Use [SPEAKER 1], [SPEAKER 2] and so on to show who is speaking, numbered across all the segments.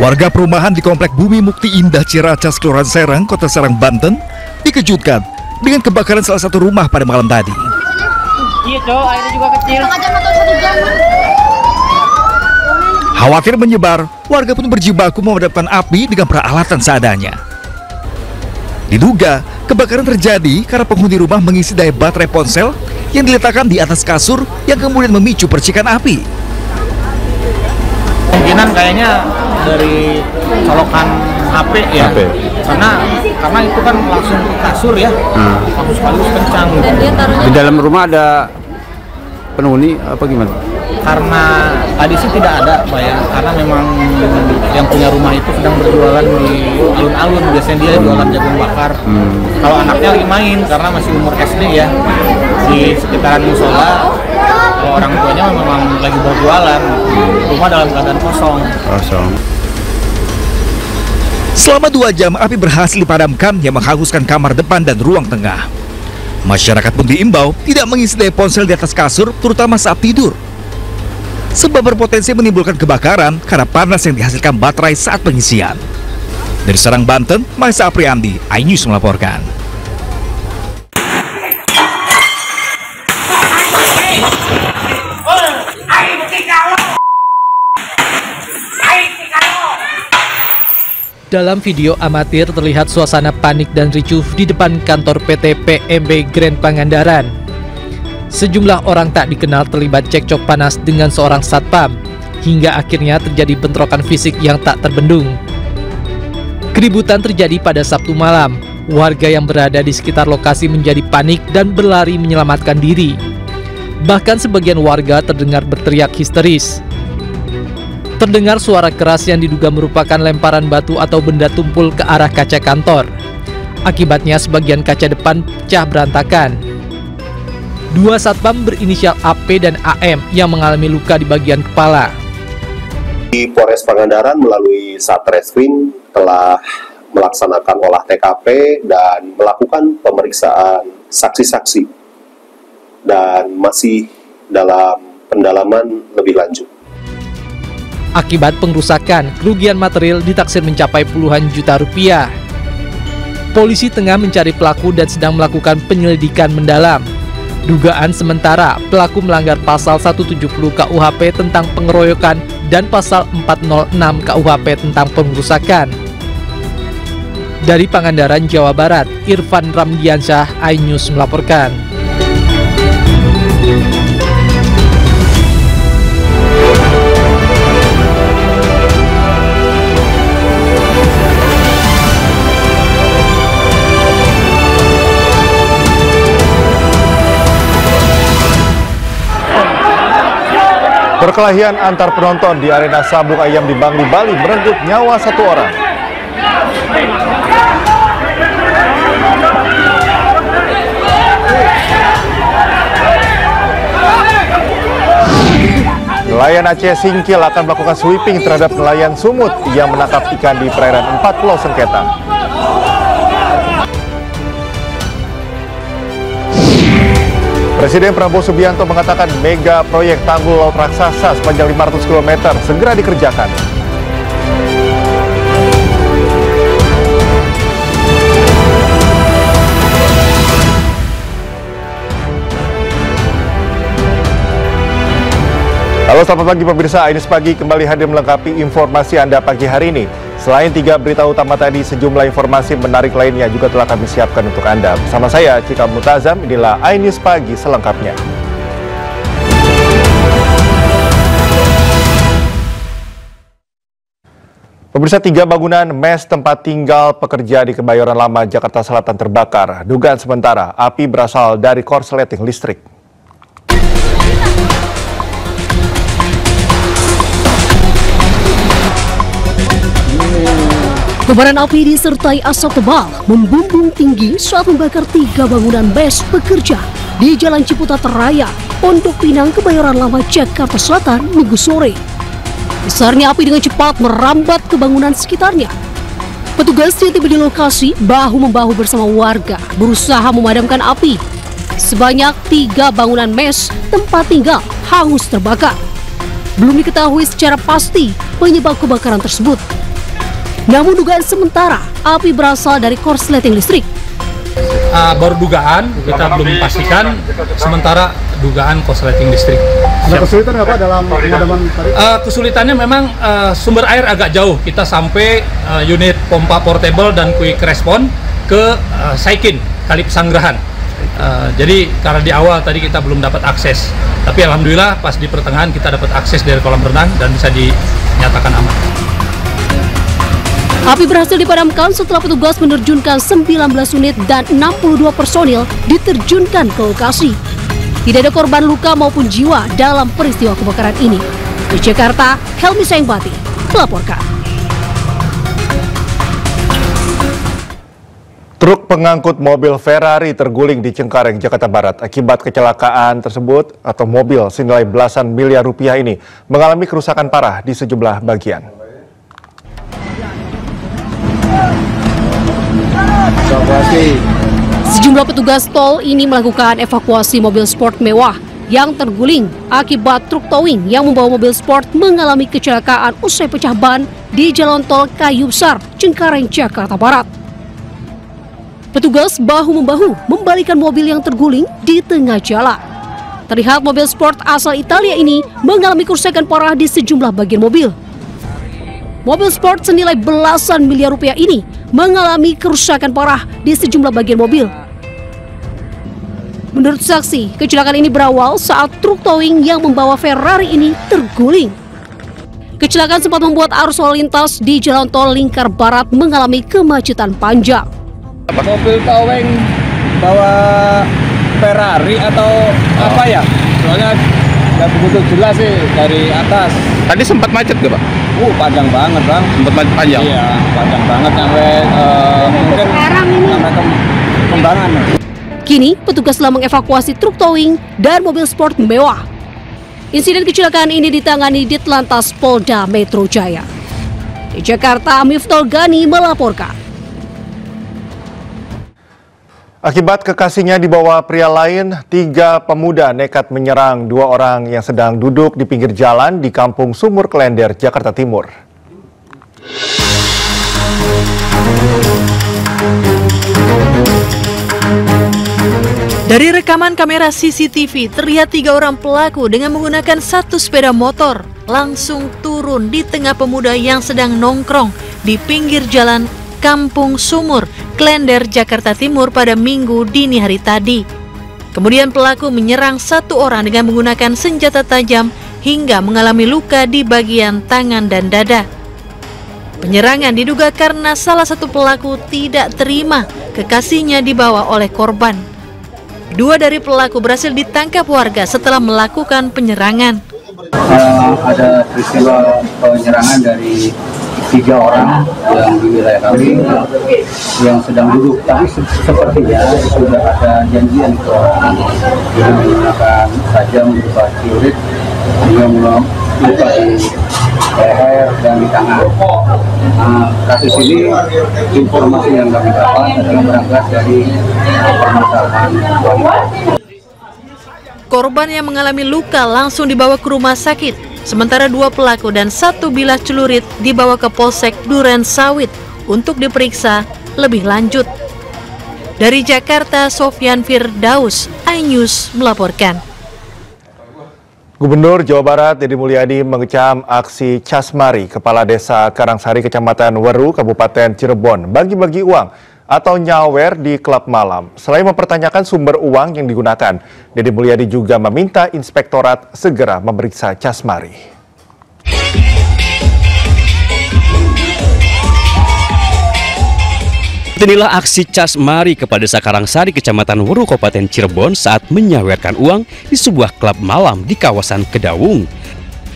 [SPEAKER 1] Warga perumahan di Komplek Bumi Mukti Indah Ciracas, Kelurahan Serang, Kota Serang, Banten, dikejutkan dengan kebakaran salah satu rumah pada malam tadi.
[SPEAKER 2] Iya, Cok, airnya juga kecil.
[SPEAKER 1] Khawatir menyebar, warga pun berjibaku memadamkan api dengan peralatan seadanya. Diduga, kebakaran terjadi karena penghuni rumah mengisi daya baterai ponsel yang diletakkan di atas kasur yang kemudian memicu percikan api.
[SPEAKER 2] Kemungkinan kayaknya dari colokan HP ya, karena itu kan langsung ke kasur ya, halus kencang gitu.
[SPEAKER 3] Di dalam rumah ada penghuni apa gimana?
[SPEAKER 2] Karena tadi sih tidak ada, Pak ya, karena memang yang punya rumah itu sedang berjualan di alun-alun, biasanya dia jualan jagung bakar. Kalau anaknya lagi main karena masih umur SD ya, di sekitaran musola. Kalau orang tuanya memang lagi berjualan, rumah dalam keadaan kosong.
[SPEAKER 1] Selama 2 jam, api berhasil dipadamkan yang menghanguskan kamar depan dan ruang tengah. Masyarakat pun diimbau tidak mengisi daya ponsel di atas kasur, terutama saat tidur, sebab berpotensi menimbulkan kebakaran karena panas yang dihasilkan baterai saat pengisian. Dari Serang, Banten, Maisa Apriandi, iNews melaporkan.
[SPEAKER 4] Dalam video amatir terlihat suasana panik dan ricuh di depan kantor PT PMB Grand Pangandaran. Sejumlah orang tak dikenal terlibat cekcok panas dengan seorang satpam, hingga akhirnya terjadi bentrokan fisik yang tak terbendung. Keributan terjadi pada Sabtu malam. Warga yang berada di sekitar lokasi menjadi panik dan berlari menyelamatkan diri. Bahkan sebagian warga terdengar berteriak histeris. Terdengar suara keras yang diduga merupakan lemparan batu atau benda tumpul ke arah kaca kantor. Akibatnya sebagian kaca depan pecah berantakan. 2 satpam berinisial AP dan AM yang mengalami luka di bagian kepala.
[SPEAKER 5] Di Polres Pangandaran melalui Satreskrim telah melaksanakan olah TKP dan melakukan pemeriksaan saksi-saksi dan masih dalam pendalaman lebih lanjut.
[SPEAKER 4] Akibat pengrusakan, kerugian material ditaksir mencapai puluhan juta rupiah. Polisi tengah mencari pelaku dan sedang melakukan penyelidikan mendalam. Dugaan sementara, pelaku melanggar pasal 170 KUHP tentang pengeroyokan dan pasal 406 KUHP tentang pengrusakan. Dari Pangandaran, Jawa Barat, Irfan Ramdiansyah, iNews melaporkan.
[SPEAKER 6] Perkelahian antar penonton di arena Sabung Ayam di Bangli, Bali merenggut nyawa 1 orang. Nelayan Aceh Singkil akan melakukan sweeping terhadap nelayan Sumut yang menangkap ikan di perairan 4 Pulau Sengketa. Presiden Prabowo Subianto mengatakan mega proyek tanggul laut raksasa sepanjang 500 km segera dikerjakan. Halo, selamat pagi pemirsa. iNews Pagi kembali hadir melengkapi informasi Anda pagi hari ini. Selain 3 berita utama tadi, sejumlah informasi menarik lainnya juga telah kami siapkan untuk Anda. Bersama saya, Cika Mutazam, inilah iNews Pagi selengkapnya. Pemirsa, 3 bangunan mes tempat tinggal pekerja di Kebayoran Lama, Jakarta Selatan terbakar. Dugaan sementara, api berasal dari korsleting listrik.
[SPEAKER 7] Kobaran api disertai asap tebal membumbung tinggi saat membakar 3 bangunan mes pekerja di Jalan Ciputat Raya, Pondok Pinang, Kebayoran Lama, Jakarta Selatan, Minggu sore. Besarnya api dengan cepat merambat ke bangunan sekitarnya. Petugas yang tiba di lokasi bahu-membahu bersama warga berusaha memadamkan api. Sebanyak 3 bangunan mes tempat tinggal hangus terbakar. Belum diketahui secara pasti penyebab kebakaran tersebut. Namun dugaan sementara api berasal dari korsleting listrik.
[SPEAKER 8] Baru dugaan, kita belum pastikan, sementara dugaan korsleting listrik.
[SPEAKER 9] Ada kesulitan apa dalam pemadaman tadi?
[SPEAKER 8] Kesulitannya memang sumber air agak jauh, kita sampai unit pompa portable dan quick response ke Saikin, Kali Pesanggerahan. Jadi karena di awal tadi kita belum dapat akses, tapi alhamdulillah pas di pertengahan kita dapat akses dari kolam renang dan bisa dinyatakan aman.
[SPEAKER 7] Api berhasil dipadamkan setelah petugas menerjunkan 19 unit dan 62 personil diterjunkan ke lokasi. Tidak ada korban luka maupun jiwa dalam peristiwa kebakaran ini. Di Jakarta, Helmi Saingbati melaporkan.
[SPEAKER 6] Truk pengangkut mobil Ferrari terguling di Cengkareng, Jakarta Barat. Akibat kecelakaan tersebut atau mobil senilai belasan miliar rupiah ini mengalami kerusakan parah di sejumlah bagian.
[SPEAKER 7] Sejumlah petugas tol ini melakukan evakuasi mobil sport mewah yang terguling akibat truk towing yang membawa mobil sport mengalami kecelakaan usai pecah ban di Jalan Tol Kayu Besar, Cengkareng, Jakarta Barat. Petugas bahu-membahu membalikan mobil yang terguling di tengah jalan. Terlihat mobil sport asal Italia ini mengalami kerusakan parah di sejumlah bagian mobil. Mobil sport senilai belasan miliar rupiah ini mengalami kerusakan parah di sejumlah bagian mobil. Menurut saksi, kecelakaan ini berawal saat truk towing yang membawa Ferrari ini terguling. Kecelakaan sempat membuat arus lalu lintas di Jalan Tol Lingkar Barat mengalami kemacetan panjang.
[SPEAKER 3] Mobil towing bawa Ferrari atau apa ya? Soalnya nggak begitu jelas sih dari atas.
[SPEAKER 10] Tadi sempat macet nggak, Pak?
[SPEAKER 3] Panjang banget, Bang.
[SPEAKER 10] Sempat macet panjang?
[SPEAKER 3] Iya, panjang banget sampai mungkin sampai Kembangan.
[SPEAKER 7] Kini, petugas telah mengevakuasi truk towing dan mobil sport mewah. Insiden kecelakaan ini ditangani Ditlantas Polda Metro Jaya. Di Jakarta, Miftol Gani melaporkan.
[SPEAKER 6] Akibat kekasihnya dibawa pria lain, 3 pemuda nekat menyerang 2 orang yang sedang duduk di pinggir jalan di Kampung Sumur Klender, Jakarta Timur.
[SPEAKER 11] Dari rekaman kamera CCTV, terlihat 3 orang pelaku dengan menggunakan 1 sepeda motor langsung turun di tengah pemuda yang sedang nongkrong di pinggir jalan Kampung Sumur, Klender, Jakarta Timur pada Minggu dini hari tadi. Kemudian pelaku menyerang 1 orang dengan menggunakan senjata tajam hingga mengalami luka di bagian tangan dan dada. Penyerangan diduga karena salah satu pelaku tidak terima kekasihnya dibawa oleh korban. 2 dari pelaku berhasil ditangkap warga setelah melakukan penyerangan.
[SPEAKER 3] Ada peristiwa penyerangan dari 3 orang yang di wilayah kami yang sedang duduk, tapi sepertinya sudah ada janjian ke orang yang menggunakan tajam berupa celurit hingga luka di leher dan di tangan. Kasus ini informasi yang kami dapat adalah berangkat dari permasalahan wanita.
[SPEAKER 11] Korban yang mengalami luka langsung dibawa ke rumah sakit, sementara 2 pelaku dan 1 bilah celurit dibawa ke Polsek Duren Sawit untuk diperiksa lebih lanjut. Dari Jakarta, Sofyan Firdaus, iNews melaporkan.
[SPEAKER 6] Gubernur Jawa Barat Deddy Mulyadi mengecam aksi Casmari, Kepala Desa Karangsari, Kecamatan Weru, Kabupaten Cirebon, bagi-bagi uang atau nyawer di klub malam. Selain mempertanyakan sumber uang yang digunakan, Deddy Mulyadi juga meminta Inspektorat segera memeriksa Casmari.
[SPEAKER 12] Inilah aksi Casmari Kepala Desa Karangsari, Kecamatan Weru, Kabupaten Cirebon saat menyawerkan uang di sebuah klub malam di kawasan Kedawung.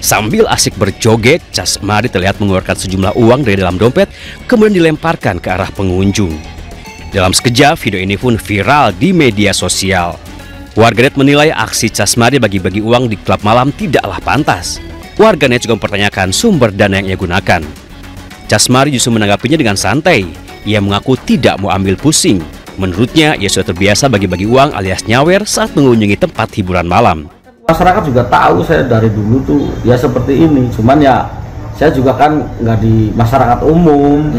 [SPEAKER 12] Sambil asik berjoget, Casmari terlihat mengeluarkan sejumlah uang dari dalam dompet, kemudian dilemparkan ke arah pengunjung. Dalam sekejap, video ini pun viral di media sosial. Warganet menilai aksi Casmari bagi-bagi uang di klub malam tidaklah pantas. Warganet juga mempertanyakan sumber dana yang ia gunakan. Casmari justru menanggapinya dengan santai. Ia mengaku tidak mau ambil pusing. Menurutnya, ia sudah terbiasa bagi-bagi uang alias nyawer saat mengunjungi tempat hiburan malam.
[SPEAKER 13] Masyarakat juga tahu saya dari dulu tuh ya seperti ini. Cuman ya saya juga kan nggak di masyarakat umum,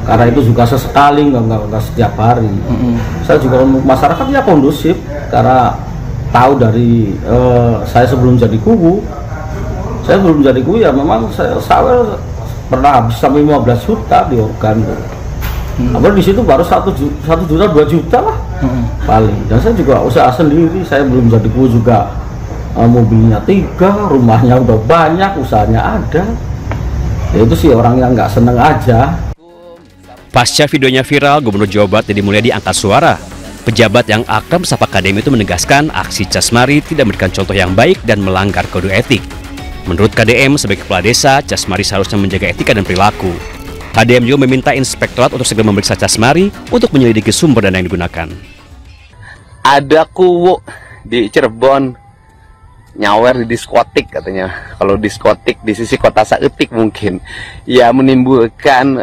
[SPEAKER 13] karena itu juga sesekali, nggak setiap hari. Saya juga untuk masyarakat ya kondusif, karena tahu dari saya sebelum jadi kubu ya memang saya pernah habis sampai 15 juta di organ. Di situ baru 1 juta 2 juta lah paling. Dan saya juga usaha sendiri, saya belum jadi kubu juga mobilnya 3, rumahnya udah banyak, usahanya ada. Ya itu sih orang yang nggak seneng aja.
[SPEAKER 12] Pasca videonya viral, Gubernur Jawa Barat Deddy Mulyadi angkat suara. Pejabat yang akrab sapa KDM itu menegaskan aksi Casmari tidak memberikan contoh yang baik dan melanggar kode etik. Menurut KDM, sebagai kepala desa, Casmari seharusnya menjaga etika dan perilaku. KDM juga meminta inspektorat untuk segera memeriksa Casmari untuk menyelidiki sumber dana yang digunakan.
[SPEAKER 14] Ada kuwu di Cirebon nyawer di diskotik katanya. Kalau diskotik di sisi kota Saeutik mungkin ya menimbulkan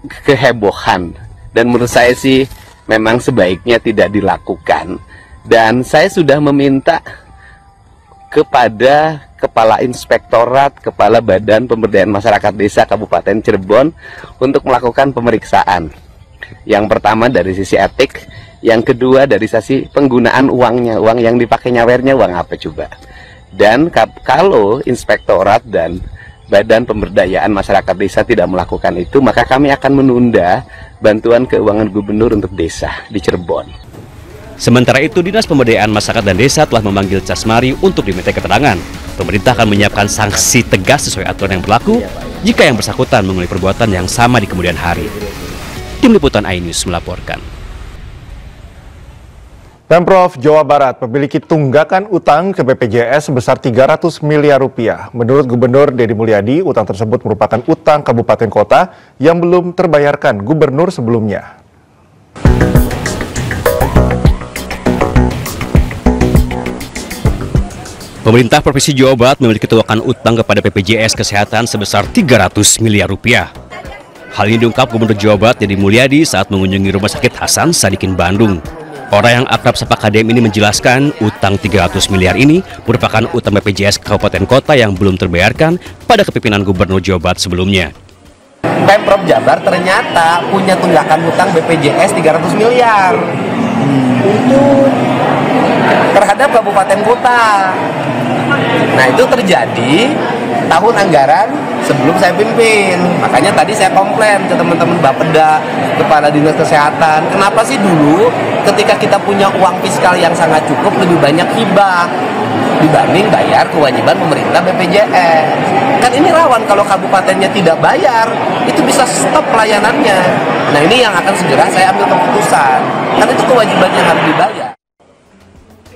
[SPEAKER 14] kehebohan, dan menurut saya sih memang sebaiknya tidak dilakukan. Dan saya sudah meminta kepada Kepala Inspektorat, Kepala Badan Pemberdayaan Masyarakat Desa Kabupaten Cirebon untuk melakukan pemeriksaan. Yang pertama dari sisi etik, yang kedua dari sisi penggunaan uangnya, uang yang dipakai nyawernya uang apa coba. Dan kalau Inspektorat dan Badan Pemberdayaan Masyarakat Desa tidak melakukan itu, maka kami akan menunda bantuan keuangan gubernur untuk desa di Cirebon.
[SPEAKER 12] Sementara itu, Dinas Pemberdayaan Masyarakat dan Desa telah memanggil Casmari untuk dimintai keterangan. Pemerintah akan menyiapkan sanksi tegas sesuai aturan yang berlaku jika yang bersangkutan mengulangi perbuatan yang sama di kemudian hari. Tim Liputan iNews melaporkan.
[SPEAKER 6] Pemprov Jawa Barat memiliki tunggakan utang ke BPJS sebesar 300 miliar rupiah. Menurut Gubernur Deddy Mulyadi, utang tersebut merupakan utang kabupaten kota yang belum terbayarkan gubernur sebelumnya.
[SPEAKER 12] Pemerintah Provinsi Jawa Barat memiliki tunggakan utang kepada BPJS Kesehatan sebesar 300 miliar rupiah. Hal ini diungkap Gubernur Jawa Barat Deddy Mulyadi saat mengunjungi Rumah Sakit Hasan Sadikin Bandung. Orang yang akrab sapa KDM ini menjelaskan utang 300 miliar ini merupakan utang BPJS kabupaten kota yang belum terbayarkan pada kepemimpinan Gubernur Jawa Barat sebelumnya.
[SPEAKER 14] Pemprov Jabar ternyata punya tunggakan utang BPJS 300 miliar terhadap kabupaten kota. Nah, itu terjadi tahun anggaran sebelum saya pimpin. Makanya tadi saya komplain ke teman-teman Bapeda, Kepala Dinas Kesehatan, kenapa sih dulu ketika kita punya uang fiskal yang sangat cukup lebih banyak hibah dibanding bayar kewajiban pemerintah BPJS. Kan ini rawan kalau kabupatennya tidak bayar, itu bisa stop pelayanannya. Nah, ini yang akan segera saya ambil keputusan. Kan itu kewajiban yang harus dibayar.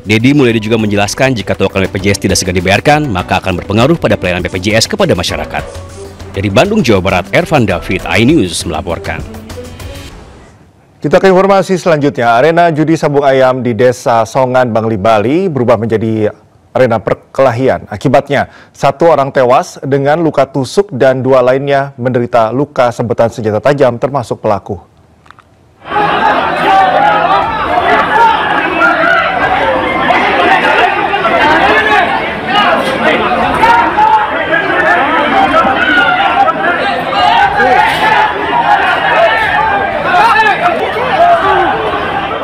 [SPEAKER 12] Deddy Mulyadi juga menjelaskan jika tunggakan BPJS tidak segera dibayarkan, maka akan berpengaruh pada pelayanan BPJS kepada masyarakat. Dari Bandung, Jawa Barat, Ervan David, iNews melaporkan.
[SPEAKER 6] Kita ke informasi selanjutnya. Arena judi sabung ayam di Desa Songan, Bangli, Bali berubah menjadi arena perkelahian. Akibatnya, 1 orang tewas dengan luka tusuk dan 2 lainnya menderita luka sabetan senjata tajam termasuk pelaku.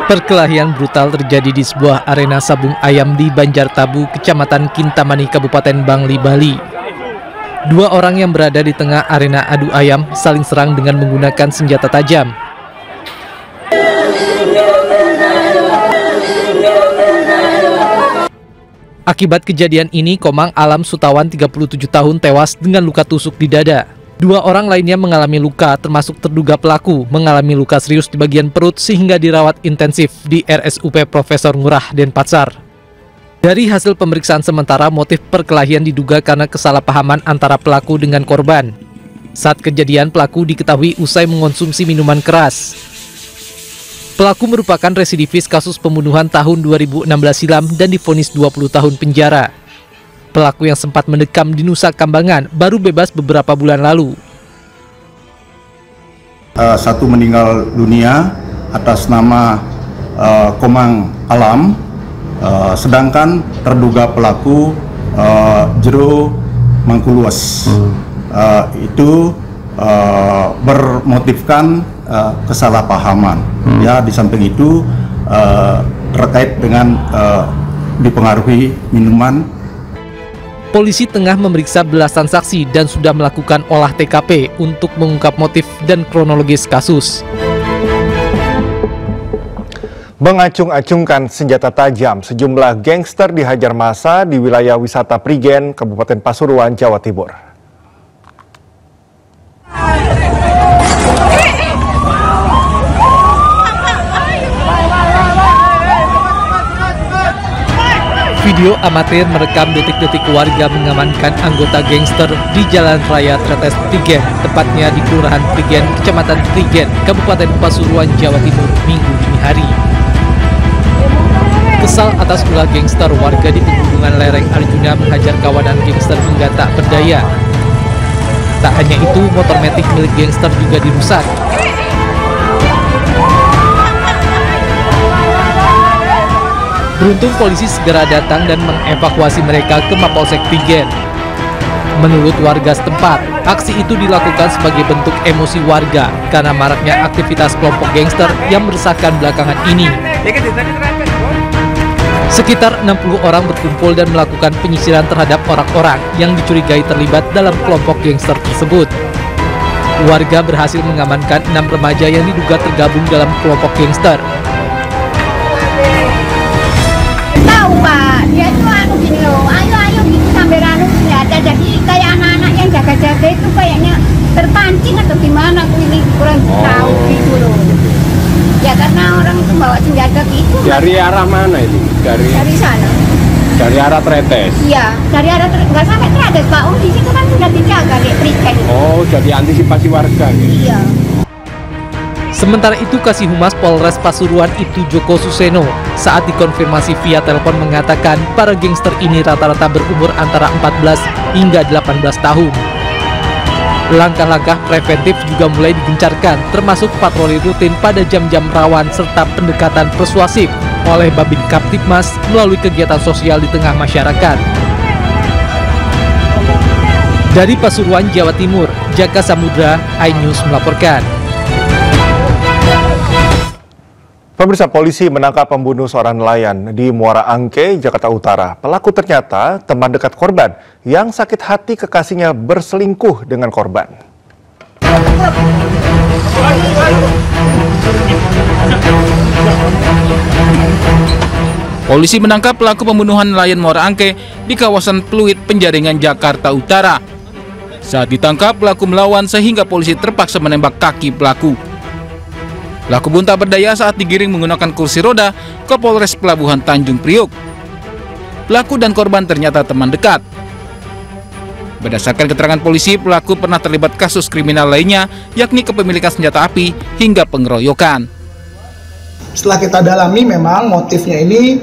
[SPEAKER 4] Perkelahian brutal terjadi di sebuah arena sabung ayam di Banjartabu, Kecamatan Kintamani, Kabupaten Bangli, Bali. 2 orang yang berada di tengah arena adu ayam saling serang dengan menggunakan senjata tajam. Akibat kejadian ini, Komang Alam Sutawan 37 tahun tewas dengan luka tusuk di dada. 2 orang lainnya mengalami luka, termasuk terduga pelaku mengalami luka serius di bagian perut sehingga dirawat intensif di RSUP Profesor Ngurah Denpasar. Dari hasil pemeriksaan sementara, motif perkelahian diduga karena kesalahpahaman antara pelaku dengan korban. Saat kejadian, pelaku diketahui usai mengonsumsi minuman keras. Pelaku merupakan residivis kasus pembunuhan tahun 2016 silam dan divonis 20 tahun penjara. Pelaku yang sempat mendekam di Nusa Kambangan baru bebas beberapa bulan lalu.
[SPEAKER 15] 1 meninggal dunia atas nama Komang Alam, sedangkan terduga pelaku Jero Mangkuluas. Itu bermotifkan kesalahpahaman. Ya, di samping itu terkait dengan dipengaruhi minuman.
[SPEAKER 4] Polisi tengah memeriksa belasan saksi dan sudah melakukan olah TKP untuk mengungkap motif dan kronologis kasus.
[SPEAKER 6] Mengacung-acungkan senjata tajam, sejumlah gangster dihajar massa di wilayah wisata Prigen, Kabupaten Pasuruan, Jawa Timur.
[SPEAKER 4] Video amatir merekam detik-detik warga mengamankan anggota gangster di Jalan Raya Tretes Prigen, tepatnya di Kelurahan Prigen, Kecamatan Prigen, Kabupaten Pasuruan, Jawa Timur, Minggu dini hari. Kesal atas ulah gangster, warga di pegunungan lereng Arjuna menghajar kawanan gangster hingga tak berdaya. Tak hanya itu, motor metik milik gangster juga dirusak. Beruntung polisi segera datang dan mengevakuasi mereka ke Mapolsek Prigen. Menurut warga setempat, aksi itu dilakukan sebagai bentuk emosi warga karena maraknya aktivitas kelompok gangster yang meresahkan belakangan ini. Sekitar 60 orang berkumpul dan melakukan penyisiran terhadap orang-orang yang dicurigai terlibat dalam kelompok gangster tersebut. Warga berhasil mengamankan 6 remaja yang diduga tergabung dalam kelompok gangster.
[SPEAKER 16] Tahu Pak, dia itu gini loh, ayo gitu sampai senjata, jadi kayak anak-anak yang jaga-jaga itu kayaknya terpancing atau gimana, aku ini kurang tahu gitu loh. Ya karena orang itu bawa senjata gitu.
[SPEAKER 10] Dari arah mana itu? Dari
[SPEAKER 16] sana.
[SPEAKER 10] Dari arah Tretes?
[SPEAKER 16] Iya, dari arah Tretes, nggak sampai Tretes Pak, di situ kan sudah dijaga di Prigen.
[SPEAKER 10] Oh, jadi antisipasi warga gitu?
[SPEAKER 16] Iya.
[SPEAKER 4] Sementara itu, Kasih Humas Polres Pasuruan itu Joko Suseno saat dikonfirmasi via telepon mengatakan para gangster ini rata-rata berumur antara 14 hingga 18 tahun. Langkah-langkah preventif juga mulai digencarkan, termasuk patroli rutin pada jam-jam rawan serta pendekatan persuasif oleh Babin Kaptipmas melalui kegiatan sosial di tengah masyarakat. Dari Pasuruan, Jawa Timur, Jaka Samudra, iNews melaporkan.
[SPEAKER 6] Pemirsa, polisi menangkap pembunuh seorang nelayan di Muara Angke, Jakarta Utara. Pelaku ternyata teman dekat korban yang sakit hati kekasihnya berselingkuh dengan korban.
[SPEAKER 17] Polisi menangkap pelaku pembunuhan nelayan Muara Angke di kawasan Pluit, Penjaringan, Jakarta Utara. Saat ditangkap, pelaku melawan sehingga polisi terpaksa menembak kaki pelaku. Pelaku pun tak berdaya saat digiring menggunakan kursi roda ke Polres Pelabuhan Tanjung Priok. Pelaku dan korban ternyata teman dekat. Berdasarkan keterangan polisi, pelaku pernah terlibat kasus kriminal lainnya, yakni kepemilikan senjata api hingga pengeroyokan.
[SPEAKER 18] Setelah kita dalami, memang motifnya ini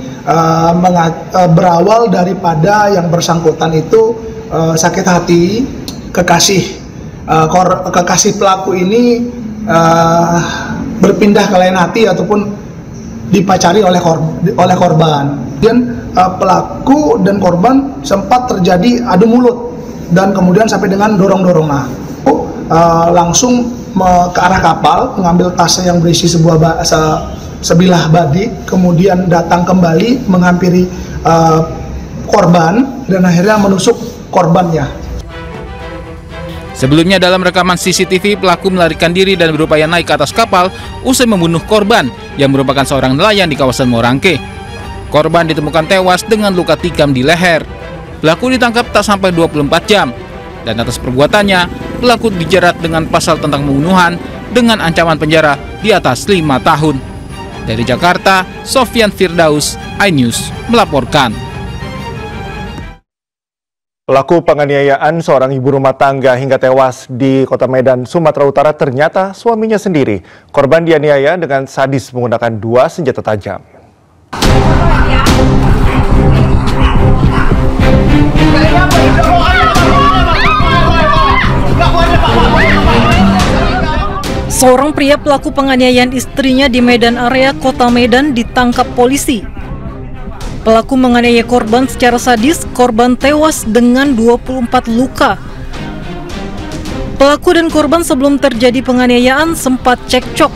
[SPEAKER 18] berawal daripada yang bersangkutan itu sakit hati, kekasih pelaku ini berpindah ke lain hati ataupun dipacari oleh korban. Dan pelaku dan korban sempat terjadi adu mulut dan kemudian sampai dengan dorong-dorongan. Langsung ke arah kapal, mengambil tas yang berisi sebilah badik, kemudian datang kembali menghampiri korban dan akhirnya menusuk korbannya.
[SPEAKER 17] Sebelumnya dalam rekaman CCTV, pelaku melarikan diri dan berupaya naik ke atas kapal usai membunuh korban yang merupakan seorang nelayan di kawasan Muara Angke. Korban ditemukan tewas dengan luka tikam di leher. Pelaku ditangkap tak sampai 24 jam dan atas perbuatannya pelaku dijerat dengan pasal tentang pembunuhan dengan ancaman penjara di atas 5 tahun. Dari Jakarta, Sofyan Firdaus, iNews melaporkan.
[SPEAKER 6] Pelaku penganiayaan seorang ibu rumah tangga hingga tewas di Kota Medan, Sumatera Utara ternyata suaminya sendiri. Korban dianiaya dengan sadis menggunakan 2 senjata tajam.
[SPEAKER 11] Seorang pria pelaku penganiayaan istrinya di Medan area Kota Medan ditangkap polisi. Pelaku menganiaya korban secara sadis, korban tewas dengan 24 luka. Pelaku dan korban sebelum terjadi penganiayaan sempat cekcok.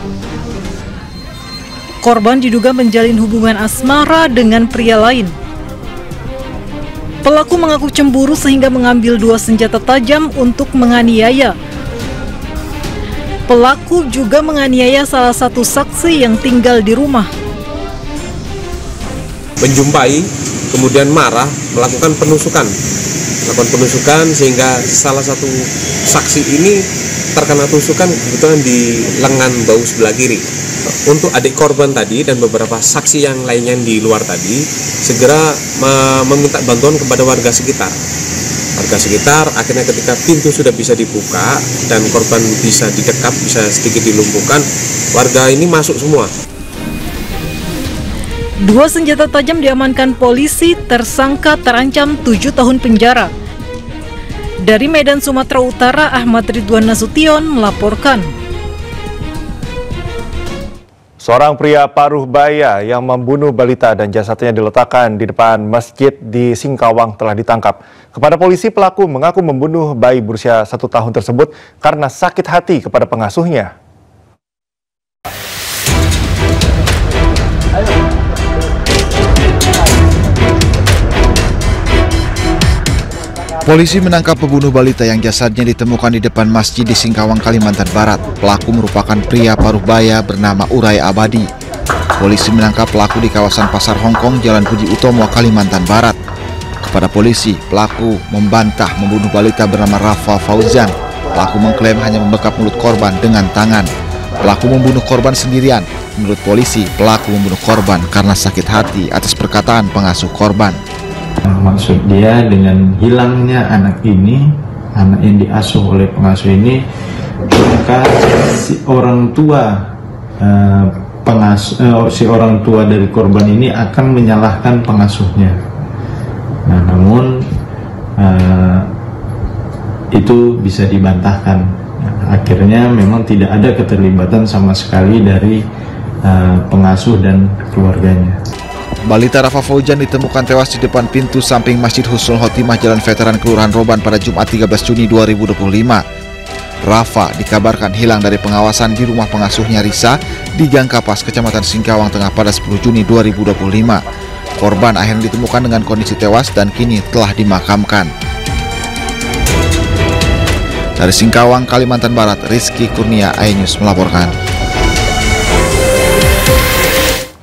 [SPEAKER 11] Korban diduga menjalin hubungan asmara dengan pria lain. Pelaku mengaku cemburu sehingga mengambil 2 senjata tajam untuk menganiaya. Pelaku juga menganiaya salah satu saksi yang tinggal di rumah.
[SPEAKER 10] Menjumpai, kemudian marah, melakukan penusukan sehingga salah satu saksi ini terkena tusukan kebetulan di lengan bahu sebelah kiri. Untuk adik korban tadi dan beberapa saksi yang lainnya di luar tadi segera meminta bantuan kepada warga sekitar. Warga sekitar akhirnya ketika pintu sudah bisa dibuka dan korban bisa didekap, bisa sedikit dilumpuhkan, warga ini masuk semua.
[SPEAKER 11] 2 senjata tajam diamankan polisi, tersangka terancam 7 tahun penjara. Dari Medan, Sumatera Utara, Ahmad Ridwan Nasution melaporkan.
[SPEAKER 6] Seorang pria paruh baya yang membunuh balita dan jasadnya diletakkan di depan masjid di Singkawang telah ditangkap. Kepada polisi, pelaku mengaku membunuh bayi berusia 1 tahun tersebut karena sakit hati kepada pengasuhnya.
[SPEAKER 19] Polisi menangkap pembunuh balita yang jasadnya ditemukan di depan masjid di Singkawang, Kalimantan Barat. Pelaku merupakan pria paruh baya bernama Urai Abadi. Polisi menangkap pelaku di kawasan Pasar Hongkong, Jalan Puji Utomo, Kalimantan Barat. Kepada polisi, pelaku membantah membunuh balita bernama Rafa Fauzan. Pelaku mengklaim hanya membekap mulut korban dengan tangan. Pelaku membunuh korban sendirian. Menurut polisi, pelaku membunuh korban karena sakit hati atas perkataan pengasuh korban.
[SPEAKER 20] Maksud dia dengan hilangnya anak ini, anak yang diasuh oleh pengasuh ini, maka si orang tua si orang tua dari korban ini akan menyalahkan pengasuhnya. Nah, namun itu bisa dibantahkan. Nah, akhirnya memang tidak ada keterlibatan sama sekali dari pengasuh dan keluarganya.
[SPEAKER 19] Balita Rafa Fauzan ditemukan tewas di depan pintu samping Masjid Husnul Khotimah Jalan Veteran Kelurahan Roban pada Jumat 13 Juni 2025. Rafa dikabarkan hilang dari pengawasan di rumah pengasuhnya Risa di Gang Kapas, Kecamatan Singkawang Tengah pada 10 Juni 2025. Korban akhirnya ditemukan dengan kondisi tewas dan kini telah dimakamkan. Dari Singkawang, Kalimantan Barat, Rizky Kurnia, iNews melaporkan.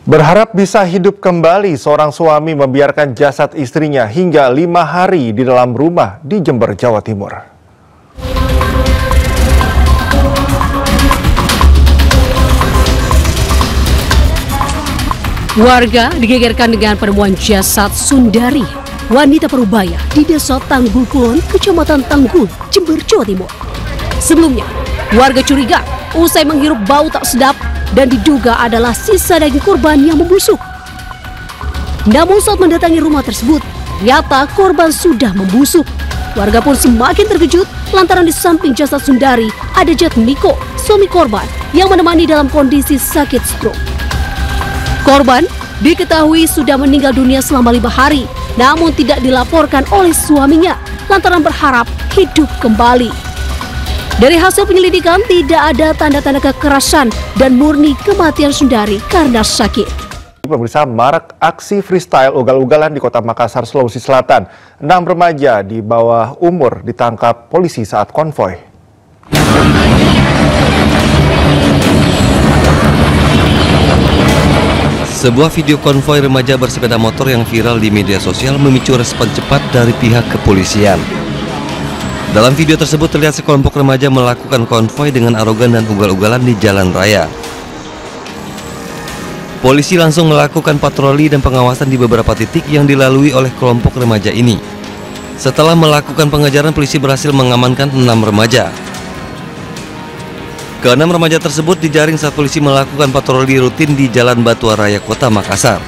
[SPEAKER 6] Berharap bisa hidup kembali, seorang suami membiarkan jasad istrinya hingga 5 hari di dalam rumah di Jember, Jawa Timur.
[SPEAKER 7] Warga digegerkan dengan penemuan jasad Sundari, wanita parubaya di Desa Tanggul Kulon, Kecamatan Tanggul, Jember, Jawa Timur. Sebelumnya, warga curiga usai menghirup bau tak sedap dan diduga adalah sisa daging korban yang membusuk. Namun saat mendatangi rumah tersebut, ternyata korban sudah membusuk. Warga pun semakin terkejut lantaran di samping jasad Sundari ada jasad Miko, suami korban, yang menemani dalam kondisi sakit stroke. Korban diketahui sudah meninggal dunia selama 5 hari, namun tidak dilaporkan oleh suaminya lantaran berharap hidup kembali. Dari hasil penyelidikan tidak ada tanda-tanda kekerasan dan murni kematian Sundari karena sakit.
[SPEAKER 6] Pemirsa, marak aksi freestyle ugal-ugalan di Kota Makassar, Sulawesi Selatan. 6 remaja di bawah umur ditangkap polisi saat konvoy.
[SPEAKER 21] Sebuah video konvoy remaja bersepeda motor yang viral di media sosial memicu respon cepat dari pihak kepolisian. Dalam video tersebut terlihat sekelompok remaja melakukan konvoy dengan arogan dan ugal-ugalan di jalan raya. Polisi langsung melakukan patroli dan pengawasan di beberapa titik yang dilalui oleh kelompok remaja ini. Setelah melakukan pengejaran, polisi berhasil mengamankan 6 remaja. Ke-6 remaja tersebut dijaring saat polisi melakukan patroli rutin di Jalan Batuan Raya, Kota Makassar.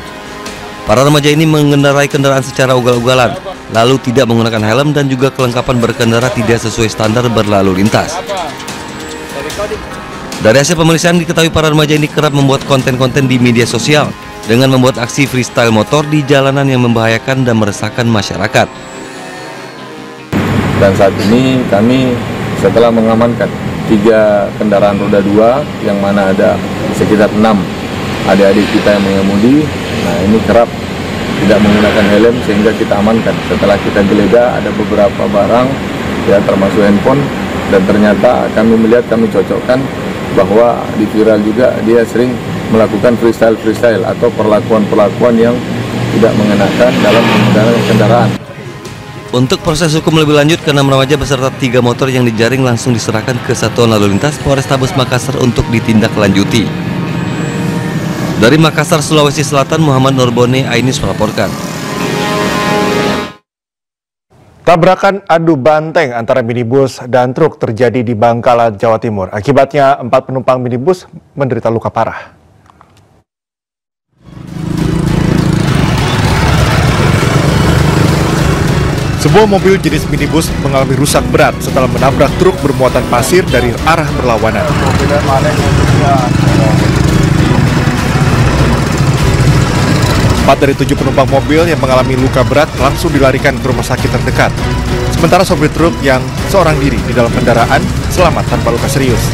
[SPEAKER 21] Para remaja ini mengendarai kendaraan secara ugal-ugalan, lalu tidak menggunakan helm dan juga kelengkapan berkendara tidak sesuai standar berlalu lintas. Dari hasil pemeriksaan diketahui para remaja ini kerap membuat konten-konten di media sosial dengan membuat aksi freestyle motor di jalanan yang membahayakan dan meresahkan masyarakat.
[SPEAKER 2] Dan saat ini kami setelah mengamankan 3 kendaraan roda 2 yang mana ada sekitar 6 adik-adik kita yang mengemudi. Nah, ini kerap tidak menggunakan helm sehingga kita amankan. Setelah kita geledah ada beberapa barang ya termasuk handphone, dan ternyata kami melihat, kami cocokkan bahwa di viral juga dia sering melakukan freestyle atau perlakuan yang tidak mengenakan dalam menggunakan kendaraan.
[SPEAKER 21] Untuk proses hukum lebih lanjut, ke-6 remaja beserta 3 motor yang dijaring langsung diserahkan ke Satuan Lalu Lintas Polrestabes Makassar untuk ditindaklanjuti. Dari Makassar, Sulawesi Selatan, Muhammad Nurbone, Ainus melaporkan.
[SPEAKER 6] Tabrakan adu banteng antara minibus dan truk terjadi di Bangkalan, Jawa Timur. Akibatnya 4 penumpang minibus menderita luka parah. Sebuah mobil jenis minibus mengalami rusak berat setelah menabrak truk bermuatan pasir dari arah berlawanan. 4 dari 7 penumpang mobil yang mengalami luka berat langsung dilarikan ke rumah sakit terdekat. Sementara sopir truk yang seorang diri di dalam kendaraan selamat tanpa luka serius.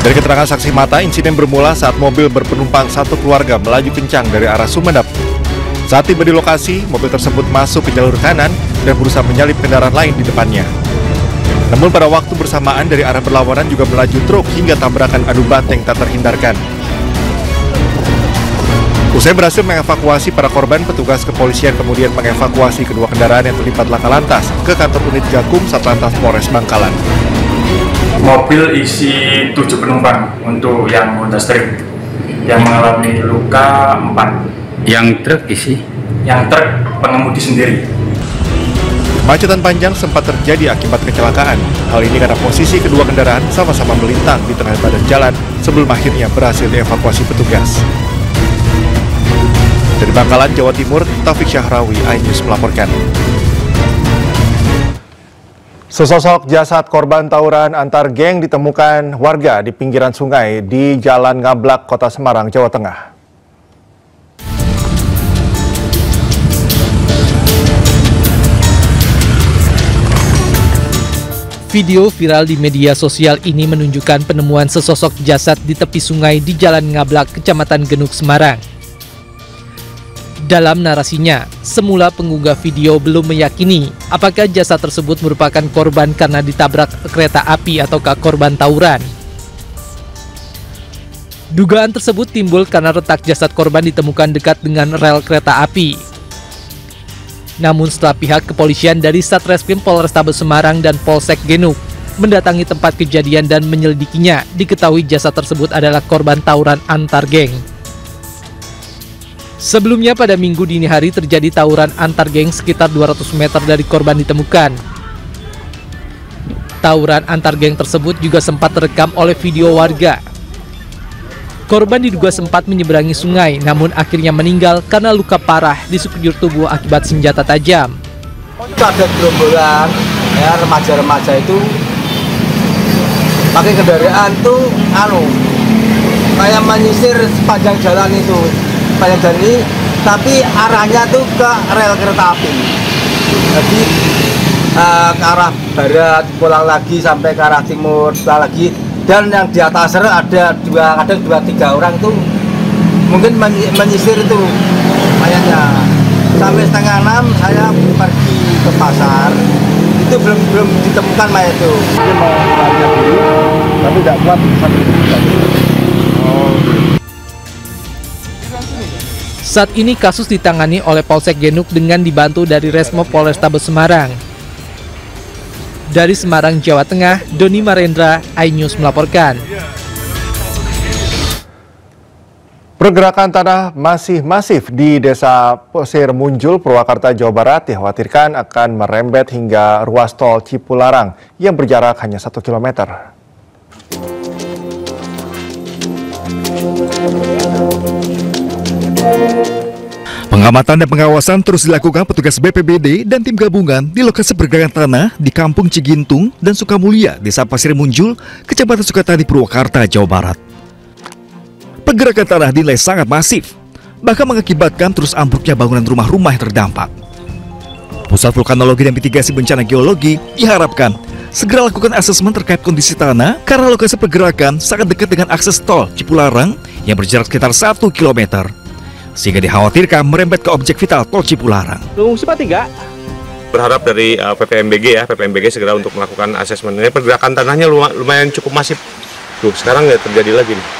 [SPEAKER 6] Dari keterangan saksi mata, insiden bermula saat mobil berpenumpang satu keluarga melaju kencang dari arah Sumeneb. Saat tiba di lokasi, mobil tersebut masuk ke jalur kanan dan berusaha menyalip kendaraan lain di depannya. Namun pada waktu bersamaan dari arah berlawanan juga melaju truk hingga tabrakan adu banteng tak terhindarkan. Usai berhasil mengevakuasi para korban, petugas kepolisian kemudian mengevakuasi kedua kendaraan yang terlibat laka lantas ke kantor unit Gakum Satlantas Polres Bangkalan.
[SPEAKER 22] Mobil isi 7 penumpang untuk yang Honda Stream yang mengalami luka 4. Yang truk isi? Yang truk pengemudi sendiri.
[SPEAKER 6] Kemacetan panjang sempat terjadi akibat kecelakaan. Hal ini karena posisi kedua kendaraan sama-sama melintang di tengah badan jalan sebelum akhirnya berhasil dievakuasi petugas. Dari Bangkalan, Jawa Timur, Taufik Syahrawi, iNews melaporkan. Sesosok jasad korban tawuran antar geng ditemukan warga di pinggiran sungai di Jalan Ngablak, Kota Semarang, Jawa Tengah.
[SPEAKER 4] Video viral di media sosial ini menunjukkan penemuan sesosok jasad di tepi sungai di Jalan Ngablak, Kecamatan Genuk, Semarang. Dalam narasinya, semula pengunggah video belum meyakini apakah jasad tersebut merupakan korban karena ditabrak kereta api ataukah korban tawuran. Dugaan tersebut timbul karena retak jasad korban ditemukan dekat dengan rel kereta api. Namun setelah pihak kepolisian dari Satreskrim Polrestabes Semarang dan Polsek Genuk mendatangi tempat kejadian dan menyelidikinya, diketahui jasad tersebut adalah korban tawuran antar geng. Sebelumnya pada Minggu dini hari terjadi tawuran antar geng sekitar 200 meter dari korban ditemukan. Tawuran antar geng tersebut juga sempat terekam oleh video warga. Korban diduga sempat menyeberangi sungai, namun akhirnya meninggal karena luka parah di sekujur tubuh akibat senjata tajam.
[SPEAKER 23] Itu ada gerombolan ya, remaja-remaja itu pakai kendaraan tuh kayak menyisir sepanjang jalan itu. Dari, tapi arahnya tuh ke rel kereta api. Jadi ke arah barat, pulang lagi sampai ke arah timur, pulang lagi. Dan yang di atas rel ada 2-3 orang tuh mungkin menyisir itu mayatnya. Sampai 5:30 saya pergi ke pasar, itu belum ditemukan mayat itu.
[SPEAKER 9] Dia mau melarikan diri, tapi tidak kuat sampai
[SPEAKER 4] Saat ini kasus ditangani oleh Polsek Genuk dengan dibantu dari Resmo Polrestabes Semarang. Dari Semarang, Jawa Tengah, Doni Marendra, iNews melaporkan.
[SPEAKER 6] Pergerakan tanah masih masif di Desa Pasir Munjul, Purwakarta, Jawa Barat dikhawatirkan akan merembet hingga ruas tol Cipularang yang berjarak hanya 1 km.
[SPEAKER 1] Pengamatan dan pengawasan terus dilakukan petugas BPBD dan tim gabungan di lokasi pergerakan tanah di Kampung Cigintung dan Sukamulya, Desa Pasir Munjul, Kecamatan Sukatani, Purwakarta, Jawa Barat. Pergerakan tanah dinilai sangat masif, bahkan mengakibatkan terus ambruknya bangunan rumah-rumah yang terdampak. Pusat Vulkanologi dan Mitigasi Bencana Geologi diharapkan segera lakukan asesmen terkait kondisi tanah karena lokasi pergerakan sangat dekat dengan akses tol Cipularang yang berjarak sekitar 1 km, sehingga dikhawatirkan merembet ke objek vital tol Cipularang.
[SPEAKER 3] Pengungsi Pak 3. Berharap dari PPMBG segera untuk melakukan asesmen. Ini pergerakan tanahnya lumayan cukup masif. Tuh, sekarang nggak terjadi lagi nih.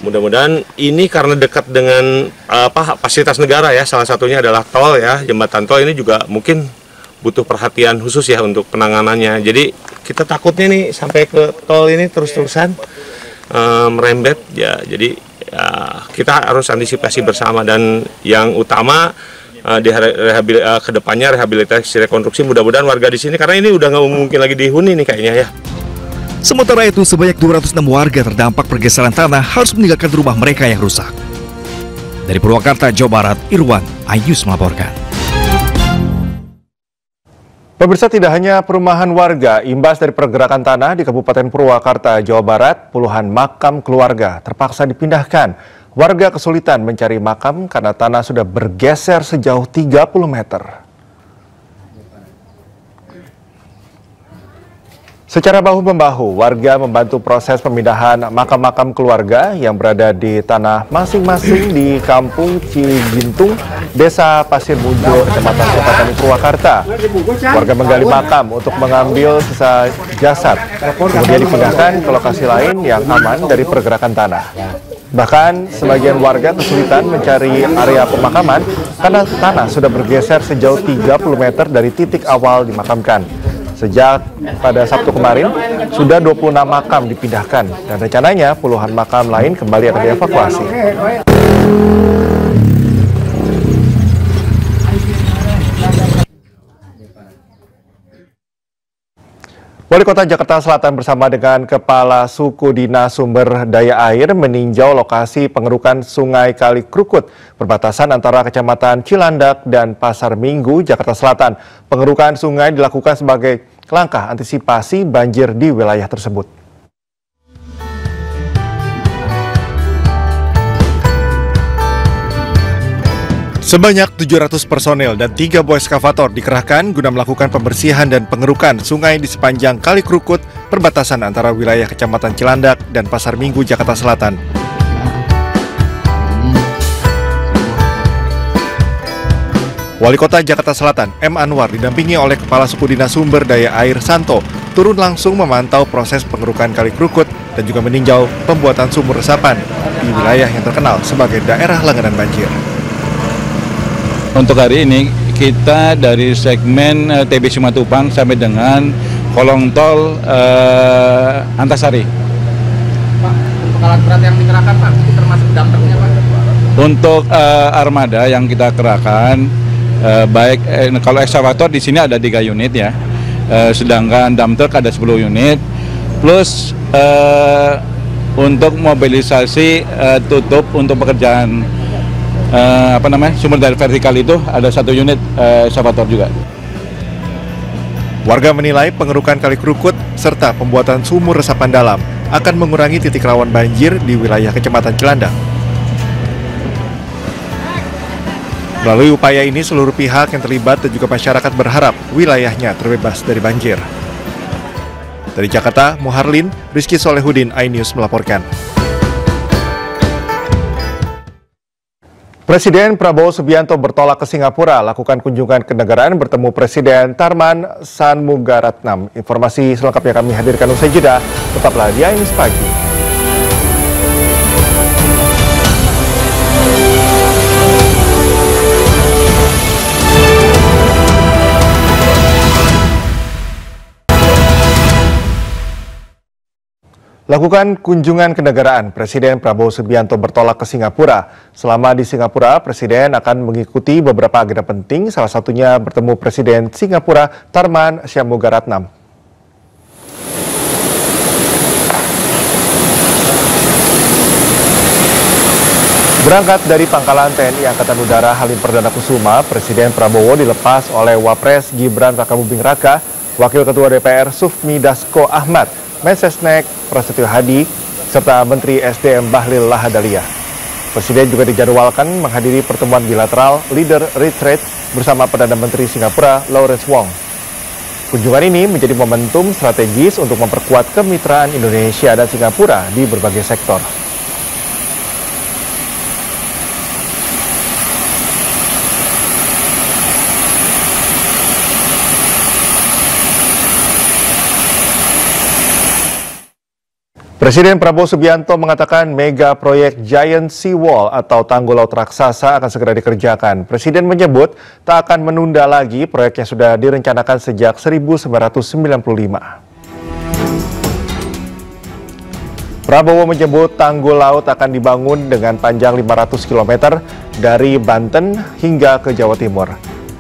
[SPEAKER 3] Mudah-mudahan ini karena dekat dengan fasilitas negara ya, salah satunya adalah tol ya, jembatan tol ini juga mungkin butuh perhatian khusus ya untuk penanganannya. Jadi kita takutnya nih sampai ke tol ini terus-terusan merembet ya. Jadi kita harus antisipasi bersama, dan yang utama ke depannya rehabilitasi rekonstruksi. Mudah-mudahan warga di sini, karena ini udah nggak mungkin lagi dihuni nih kayaknya ya.
[SPEAKER 1] Sementara itu, sebanyak 206 warga terdampak pergeseran tanah harus meninggalkan rumah mereka yang rusak. Dari Purwakarta, Jawa Barat, Irwan Ayus melaporkan.
[SPEAKER 6] Pemirsa, tidak hanya perumahan warga, imbas dari pergerakan tanah di Kabupaten Purwakarta, Jawa Barat, puluhan makam keluarga terpaksa dipindahkan. Warga kesulitan mencari makam karena tanah sudah bergeser sejauh 30 meter. Secara bahu-membahu, warga membantu proses pemindahan makam-makam keluarga yang berada di tanah masing-masing di Kampung Cigintung, Desa Pasir Mujo, Kecamatan Sukatani, Purwakarta. Warga menggali makam untuk mengambil sisa jasad, kemudian dipindahkan ke lokasi lain yang aman dari pergerakan tanah. Bahkan sebagian warga kesulitan mencari area pemakaman karena tanah sudah bergeser sejauh 30 meter dari titik awal dimakamkan. Sejak pada Sabtu kemarin, sudah 26 makam dipindahkan dan rencananya puluhan makam lain kembali akan dievakuasi. Wali Kota Jakarta Selatan bersama dengan Kepala Suku Dinas Sumber Daya Air meninjau lokasi pengerukan Sungai Kali Krukut, perbatasan antara Kecamatan Cilandak dan Pasar Minggu, Jakarta Selatan. Pengerukan sungai dilakukan sebagai langkah antisipasi banjir di wilayah tersebut. Sebanyak 700 personel dan 3 buah eskavator dikerahkan guna melakukan pembersihan dan pengerukan sungai di sepanjang Kali Krukut, perbatasan antara wilayah Kecamatan Cilandak dan Pasar Minggu, Jakarta Selatan. Wali Kota Jakarta Selatan, M. Anwar, didampingi oleh Kepala Suku Dinas Sumber Daya Air Santo, turun langsung memantau proses pengerukan Kali Krukut dan juga meninjau pembuatan sumur resapan di wilayah yang terkenal sebagai daerah langganan banjir.
[SPEAKER 5] Untuk hari ini kita dari segmen TB Simatupang sampai dengan kolong tol Antasari.
[SPEAKER 3] Pak, untuk alat berat yang dikerahkan Pak, itu termasuk dampaknya Pak?
[SPEAKER 5] Untuk armada yang kita kerahkan, baik kalau ekskavator di sini ada 3 unit ya, sedangkan dump truck ada 10 unit, plus untuk mobilisasi tutup untuk pekerjaan sumber daya vertikal itu ada 1 unit ekskavator juga.
[SPEAKER 6] Warga menilai pengerukan Kali Krukut serta pembuatan sumur resapan dalam akan mengurangi titik rawan banjir di wilayah Kecamatan Cilandak. Melalui upaya ini, seluruh pihak yang terlibat dan juga masyarakat berharap wilayahnya terbebas dari banjir. Dari Jakarta, Muharlin, Rizky Solehudin, iNews melaporkan. Presiden Prabowo Subianto bertolak ke Singapura, lakukan kunjungan kenegaraan bertemu Presiden Tharman Shanmugaratnam. Informasi selengkapnya kami hadirkan usai jeda. Tetaplah di iNews Pagi. Lakukan kunjungan kenegaraan, Presiden Prabowo Subianto bertolak ke Singapura. Selama di Singapura, Presiden akan mengikuti beberapa agenda penting, salah satunya bertemu Presiden Singapura Tharman Shanmugaratnam. Berangkat dari Pangkalan TNI Angkatan Udara Halim Perdana Kusuma, Presiden Prabowo dilepas oleh Wapres Gibran Rakabuming Raka, Wakil Ketua DPR Sufmi Dasko Ahmad, Mensesnek Prasetyo Hadi, serta Menteri SDM Bahlil Lahadalia. Presiden juga dijadwalkan menghadiri pertemuan bilateral Leader Retreat bersama Perdana Menteri Singapura Lawrence Wong. Kunjungan ini menjadi momentum strategis untuk memperkuat kemitraan Indonesia dan Singapura di berbagai sektor. Presiden Prabowo Subianto mengatakan mega proyek Giant Sea Wall atau tanggul laut raksasa akan segera dikerjakan. Presiden menyebut tak akan menunda lagi proyek yang sudah direncanakan sejak 1995. Prabowo menyebut tanggul laut akan dibangun dengan panjang 500 km dari Banten hingga ke Jawa Timur.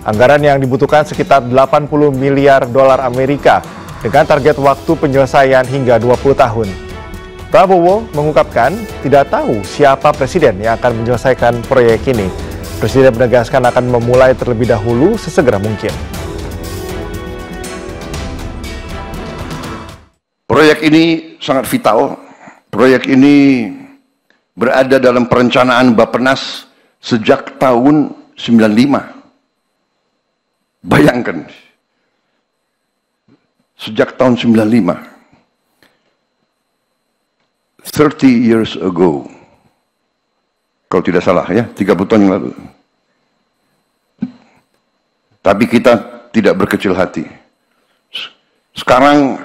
[SPEAKER 6] Anggaran yang dibutuhkan sekitar 80 miliar dolar Amerika dengan target waktu penyelesaian hingga 20 tahun. Prabowo mengungkapkan tidak tahu siapa presiden yang akan menyelesaikan proyek ini. Presiden menegaskan akan memulai terlebih dahulu sesegera mungkin.
[SPEAKER 8] Proyek ini sangat vital. Proyek ini berada dalam perencanaan Bappenas sejak tahun 95. Bayangkan, sejak tahun 95. 30 years ago, kalau tidak salah ya, 30 tahun yang lalu. Tapi kita tidak berkecil hati. Sekarang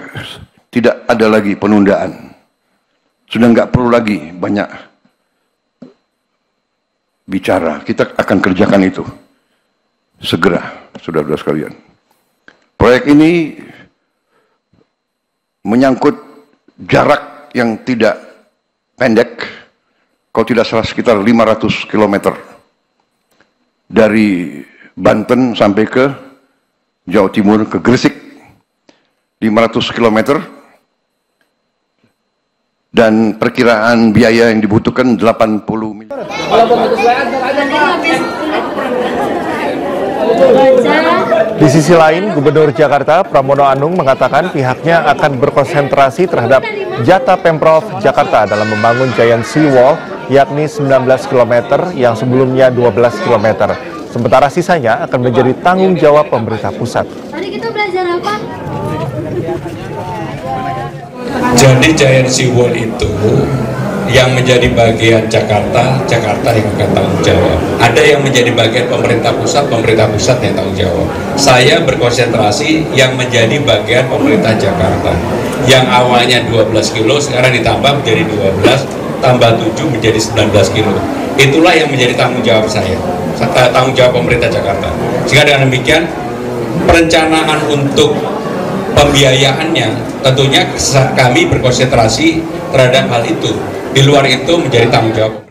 [SPEAKER 8] tidak ada lagi penundaan. Sudah nggak perlu lagi banyak bicara. Kita akan kerjakan itu segera, saudara-saudara sekalian. Proyek ini menyangkut jarak yang tidak pendek, kalau tidak salah sekitar 500 km dari Banten sampai ke Jawa Timur, ke Gresik, 500 km, dan perkiraan biaya yang dibutuhkan 80 miliar.
[SPEAKER 6] Di sisi lain, Gubernur Jakarta Pramono Anung mengatakan pihaknya akan berkonsentrasi terhadap jatah Pemprov Jakarta dalam membangun Giant Sea Wall, yakni 19 km yang sebelumnya 12 km. Sementara sisanya akan menjadi tanggung jawab pemerintah pusat.
[SPEAKER 13] Tadi kita belajar apa?
[SPEAKER 14] Jadi Giant Sea Wall itu yang menjadi bagian Jakarta, Jakarta yang akan tanggung jawab. Ada yang menjadi bagian pemerintah pusat yang tanggung jawab. Saya berkonsentrasi yang menjadi bagian pemerintah Jakarta. Yang awalnya 12 kilo, sekarang ditambah menjadi 12, tambah 7 menjadi 19 kilo. Itulah yang menjadi tanggung jawab saya, tanggung jawab pemerintah Jakarta. Sehingga dengan demikian, perencanaan untuk pembiayaannya tentunya kami berkonsentrasi terhadap hal itu. Di luar itu menjadi tanggung jawab.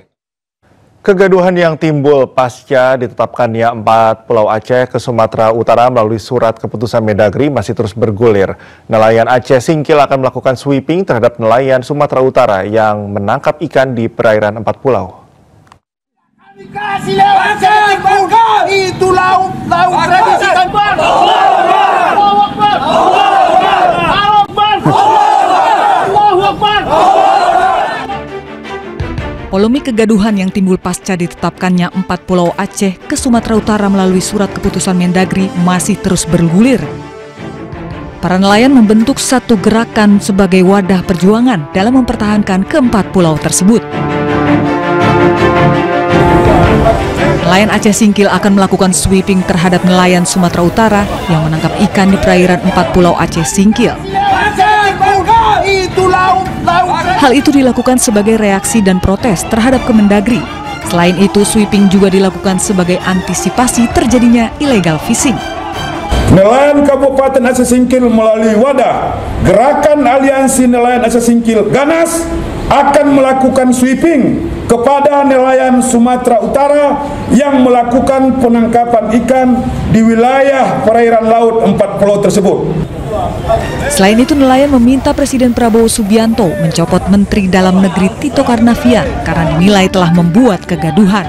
[SPEAKER 6] Kegaduhan yang timbul pasca ditetapkannya 4 Pulau Aceh ke Sumatera Utara melalui surat keputusan Mendagri masih terus bergulir. Nelayan Aceh Singkil akan melakukan sweeping terhadap nelayan Sumatera Utara yang menangkap ikan di perairan 4 pulau.
[SPEAKER 13] Itu laut tradisi Tanban.
[SPEAKER 24] Polemik kegaduhan yang timbul pasca ditetapkannya 4 Pulau Aceh ke Sumatera Utara melalui surat keputusan Mendagri masih terus bergulir. Para nelayan membentuk satu gerakan sebagai wadah perjuangan dalam mempertahankan keempat pulau tersebut. Nelayan Aceh Singkil akan melakukan sweeping terhadap nelayan Sumatera Utara yang menangkap ikan di perairan 4 Pulau Aceh Singkil. Hal itu dilakukan sebagai reaksi dan protes terhadap Kemendagri. Selain itu, sweeping juga dilakukan sebagai antisipasi terjadinya illegal fishing.
[SPEAKER 25] Nelayan Kabupaten Aceh Singkil melalui wadah Gerakan Aliansi Nelayan Aceh Singkil Ganas akan melakukan sweeping kepada nelayan Sumatera Utara yang melakukan penangkapan ikan di wilayah perairan laut 4 pulau tersebut.
[SPEAKER 24] Selain itu, nelayan meminta Presiden Prabowo Subianto mencopot Menteri Dalam Negeri Tito Karnavian karena dinilai telah membuat kegaduhan.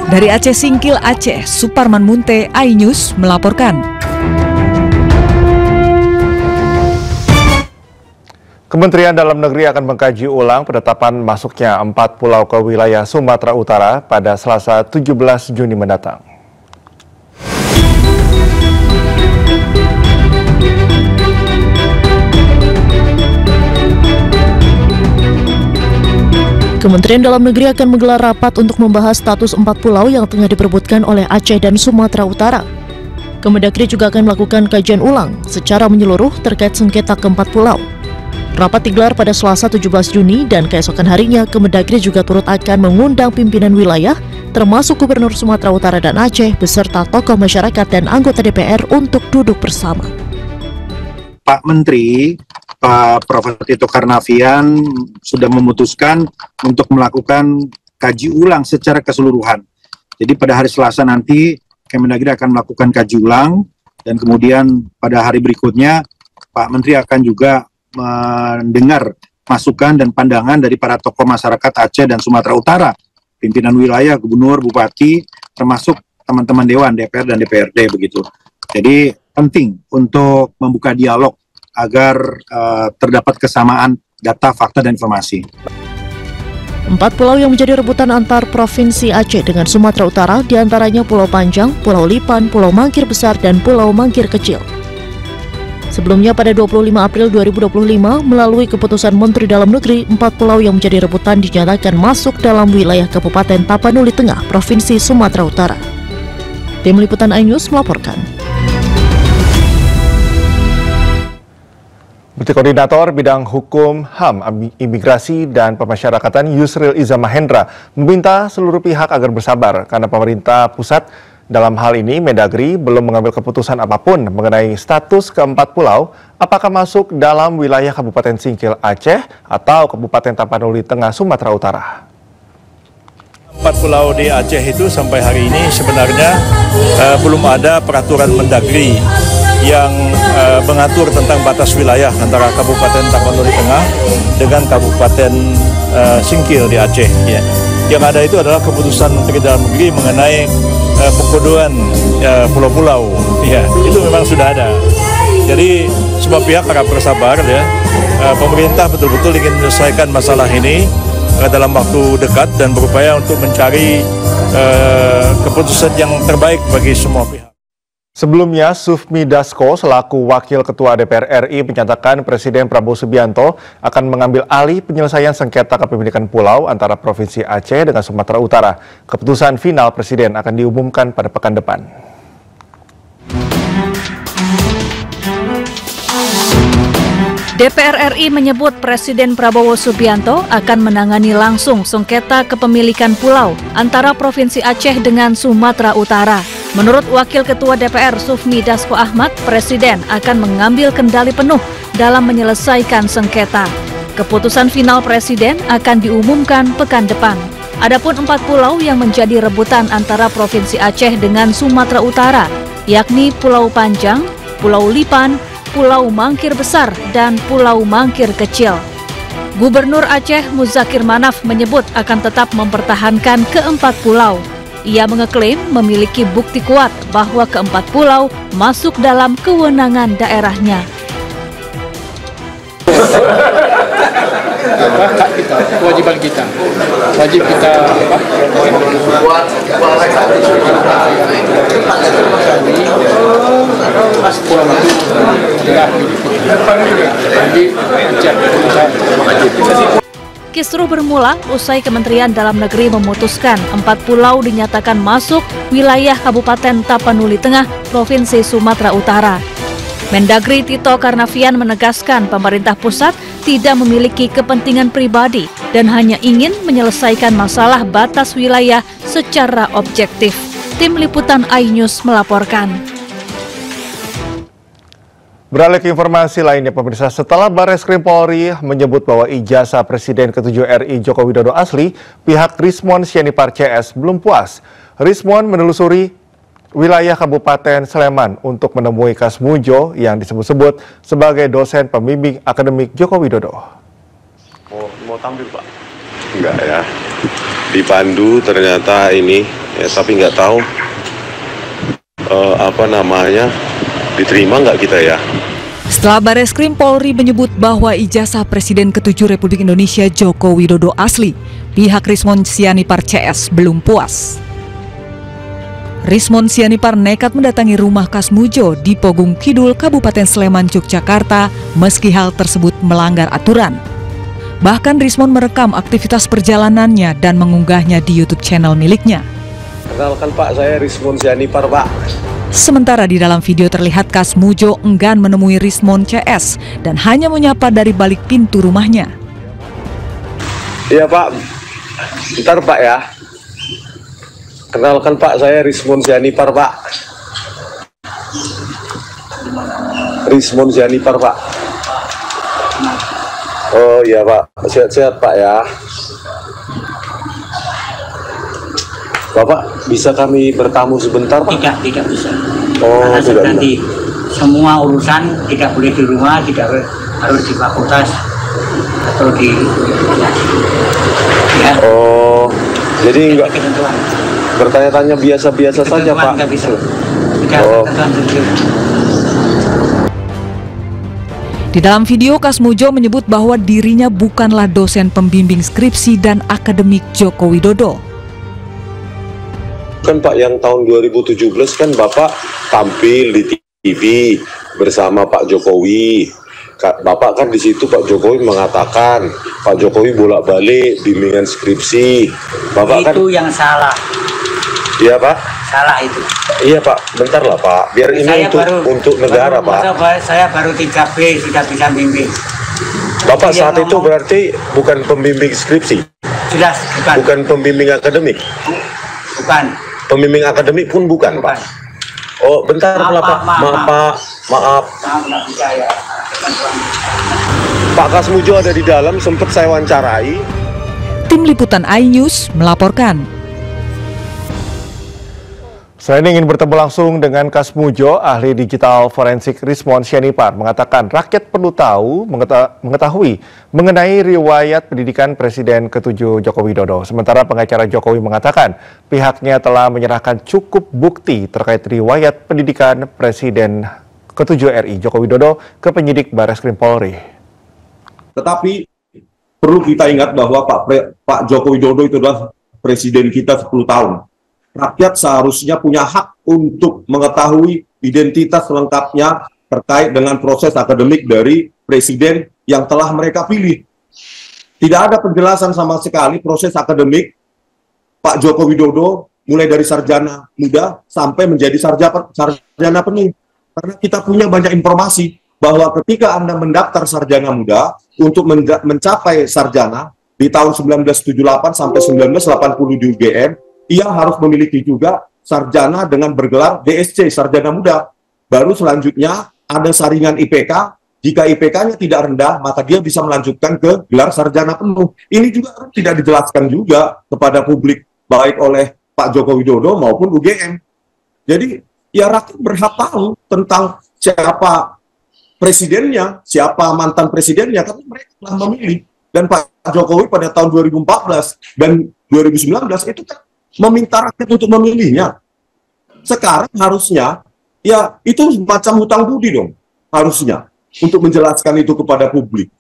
[SPEAKER 24] Dari Aceh Singkil, Aceh, Suparman Munte, iNews melaporkan.
[SPEAKER 6] Kementerian Dalam Negeri akan mengkaji ulang penetapan masuknya 4 pulau ke wilayah Sumatera Utara pada Selasa 17 Juni mendatang.
[SPEAKER 12] Kementerian Dalam Negeri akan menggelar rapat untuk membahas status 4 pulau yang tengah diperebutkan oleh Aceh dan Sumatera Utara. Kemendagri juga akan melakukan kajian ulang secara menyeluruh terkait sengketa keempat pulau. Rapat digelar pada Selasa 17 Juni dan keesokan harinya Kemendagri juga turut akan mengundang pimpinan wilayah termasuk Gubernur Sumatera Utara dan Aceh beserta tokoh masyarakat dan anggota DPR untuk duduk bersama.
[SPEAKER 15] Pak Menteri, Pak Prof. Tito Karnavian sudah memutuskan untuk melakukan kaji ulang secara keseluruhan. Jadi pada hari Selasa nanti Kemendagri akan melakukan kaji ulang dan kemudian pada hari berikutnya Pak Menteri akan juga mendengar masukan dan pandangan dari para tokoh masyarakat Aceh dan Sumatera Utara, pimpinan wilayah, gubernur, bupati, termasuk teman-teman Dewan, DPR dan DPRD begitu. Jadi penting untuk membuka dialog agar terdapat kesamaan data, fakta, dan informasi.
[SPEAKER 12] 4 pulau yang menjadi rebutan antar Provinsi Aceh dengan Sumatera Utara diantaranya Pulau Panjang, Pulau Lipan, Pulau Mangkir Besar, dan Pulau Mangkir Kecil. Sebelumnya pada 25 April 2025, melalui keputusan Menteri Dalam Negeri, 4 pulau yang menjadi rebutan dinyatakan masuk dalam wilayah Kabupaten Tapanuli Tengah, Provinsi Sumatera Utara. Tim Liputan iNews melaporkan.
[SPEAKER 6] Menteri Koordinator Bidang Hukum, HAM, Imigrasi, dan Pemasyarakatan Yusril Iza Mahendra meminta seluruh pihak agar bersabar karena pemerintah pusat dalam hal ini Mendagri belum mengambil keputusan apapun mengenai status keempat pulau apakah masuk dalam wilayah Kabupaten Singkil Aceh atau Kabupaten Tapanuli Tengah Sumatera Utara.
[SPEAKER 16] 4 pulau di Aceh itu sampai hari ini sebenarnya belum ada peraturan Mendagri yang mengatur tentang batas wilayah antara Kabupaten Tapanuli Tengah dengan Kabupaten Singkil di Aceh. Ya. Yang ada itu adalah keputusan Menteri Dalam Negeri mengenai pengkodean pulau-pulau. Ya, itu memang sudah ada. Jadi semua pihak harap bersabar ya. Pemerintah betul-betul ingin menyelesaikan masalah ini dalam waktu dekat dan berupaya untuk mencari keputusan yang terbaik bagi semua pihak.
[SPEAKER 6] Sebelumnya, Sufmi Dasko selaku Wakil Ketua DPR RI menyatakan Presiden Prabowo Subianto akan mengambil alih penyelesaian sengketa kepemilikan pulau antara Provinsi Aceh dengan Sumatera Utara. Keputusan final Presiden akan diumumkan pada pekan depan.
[SPEAKER 11] DPR RI menyebut Presiden Prabowo Subianto akan menangani langsung sengketa kepemilikan pulau antara Provinsi Aceh dengan Sumatera Utara. Menurut Wakil Ketua DPR Sufmi Dasko Ahmad, Presiden akan mengambil kendali penuh dalam menyelesaikan sengketa. Keputusan final Presiden akan diumumkan pekan depan. Adapun 4 pulau yang menjadi rebutan antara Provinsi Aceh dengan Sumatera Utara, yakni Pulau Panjang, Pulau Lipan, Pulau Mangkir Besar, dan Pulau Mangkir Kecil. Gubernur Aceh Muzakir Manaf menyebut akan tetap mempertahankan keempat pulau. Ia mengeklaim memiliki bukti kuat bahwa keempat pulau masuk dalam kewenangan daerahnya.
[SPEAKER 17] Hak kita, kewajiban kita, wajib kita
[SPEAKER 11] Kisruh bermula usai Kementerian Dalam Negeri memutuskan 4 pulau dinyatakan masuk wilayah Kabupaten Tapanuli Tengah, Provinsi Sumatera Utara. Mendagri Tito Karnavian menegaskan pemerintah pusat tidak memiliki kepentingan pribadi dan hanya ingin menyelesaikan masalah batas wilayah secara objektif. Tim Liputan iNews melaporkan.
[SPEAKER 6] Beralih ke informasi lainnya, pemirsa, setelah Barreskrim Polri menyebut bahwa ijazah Presiden ke-7 RI Joko Widodo asli, pihak Rismon Sianipar CS belum puas. Rismon menelusuri wilayah Kabupaten Sleman untuk menemui Kasmujo yang disebut-sebut sebagai dosen pembimbing akademik Joko Widodo.
[SPEAKER 18] Mau tampil, Pak? Enggak ya. Dipandu ternyata ini, ya, tapi nggak tahu diterima nggak kita ya.
[SPEAKER 24] Setelah Bareskrim Polri menyebut bahwa ijazah Presiden ke-7 Republik Indonesia Joko Widodo asli, pihak Rismon Sianipar CS belum puas. Rismon Sianipar nekat mendatangi rumah Kasmujo di Pogung Kidul, Kabupaten Sleman, Yogyakarta, meski hal tersebut melanggar aturan. Bahkan Rismon merekam aktivitas perjalanannya dan mengunggahnya di YouTube channel miliknya.
[SPEAKER 18] Kenalkan Pak, saya Rismon Sianipar Pak.
[SPEAKER 24] Sementara di dalam video terlihat Kasmujo enggan menemui Rismon CS dan hanya menyapa dari balik pintu rumahnya.
[SPEAKER 18] Iya Pak, bentar Pak ya. Kenalkan Pak, saya Rismon Sianipar Pak. Rismon Sianipar Pak. Oh iya Pak, sehat-sehat Pak ya. Bapak, bisa kami bertamu sebentar Pak?
[SPEAKER 2] Tidak bisa.
[SPEAKER 18] Oh,
[SPEAKER 2] karena
[SPEAKER 18] tidak
[SPEAKER 2] nanti semua urusan tidak boleh di rumah, tidak harus di fakultas atau di ya.
[SPEAKER 18] Oh, jadi enggak bertanya-tanya biasa-biasa saja Pak?
[SPEAKER 2] Enggak bisa. Tidak
[SPEAKER 18] oh.
[SPEAKER 24] Di dalam video, Kasmujo menyebut bahwa dirinya bukanlah dosen pembimbing skripsi dan akademik Joko Widodo.
[SPEAKER 18] Kan Pak, yang tahun 2017 kan Bapak tampil di TV bersama Pak Jokowi. Bapak kan di situ Pak Jokowi mengatakan Pak Jokowi bolak-balik bimbingan skripsi. Bapak
[SPEAKER 2] itu
[SPEAKER 18] kan
[SPEAKER 2] yang salah.
[SPEAKER 18] Iya Pak.
[SPEAKER 2] Salah itu.
[SPEAKER 18] Iya Pak, bentar lah Pak. Biar ini untuk negara Pak.
[SPEAKER 2] Saya baru 3B sudah bisa bimbing.
[SPEAKER 18] Bapak saat itu berarti bukan pembimbing skripsi.
[SPEAKER 2] Jelas bukan.
[SPEAKER 18] Bukan pembimbing akademik.
[SPEAKER 2] Bukan.
[SPEAKER 18] Pembimbing akademik pun bukan, Pak. Oh, bentar lah Pak. Maaf. Pak Kasmujo ada di dalam, sempat saya wawancarai.
[SPEAKER 24] Tim Liputan iNews melaporkan.
[SPEAKER 6] Selain ingin bertemu langsung dengan Kasmujo, ahli digital forensik Rismon Sianipar mengatakan rakyat perlu mengetahui mengenai riwayat pendidikan Presiden ke-7 Joko Widodo. Sementara pengacara Jokowi mengatakan pihaknya telah menyerahkan cukup bukti terkait riwayat pendidikan Presiden ke-7 RI Joko Widodo ke penyidik Bareskrim Polri.
[SPEAKER 7] Tetapi perlu kita ingat bahwa Pak Joko Widodo itu adalah presiden kita 10 tahun. Rakyat seharusnya punya hak untuk mengetahui identitas lengkapnya terkait dengan proses akademik dari presiden yang telah mereka pilih. Tidak ada penjelasan sama sekali proses akademik Pak Joko Widodo mulai dari sarjana muda sampai menjadi sarjana penuh. Karena kita punya banyak informasi bahwa ketika Anda mendaftar sarjana muda untuk mencapai sarjana di tahun 1978 sampai 1980 di UGM, ia harus memiliki juga sarjana dengan bergelar DSC, sarjana muda. Baru selanjutnya ada saringan IPK. Jika IPK-nya tidak rendah, maka dia bisa melanjutkan ke gelar sarjana penuh. Ini juga tidak dijelaskan juga kepada publik, baik oleh Pak Joko Widodo maupun UGM. Jadi, ya rakyat berhak tahu tentang siapa presidennya, siapa mantan presidennya, karena mereka telah memilih. Dan Pak Jokowi pada tahun 2014 dan 2019 itu kan meminta rakyat untuk memilihnya. Sekarang harusnya, ya itu macam hutang budi dong, harusnya, untuk menjelaskan itu kepada publik.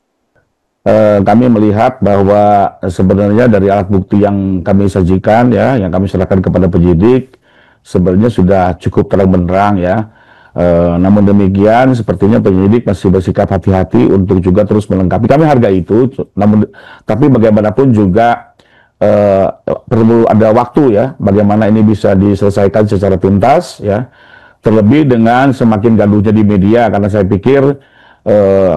[SPEAKER 10] Kami melihat bahwa sebenarnya dari alat bukti yang kami sajikan, ya, yang kami serahkan kepada penyidik, sebenarnya sudah cukup terang benderang, ya. Namun demikian, sepertinya penyidik masih bersikap hati-hati untuk juga terus melengkapi. Kami hargai itu, namun tapi bagaimanapun juga perlu ada waktu, ya, bagaimana ini bisa diselesaikan secara tuntas, ya, terlebih dengan semakin gaduhnya di media, karena saya pikir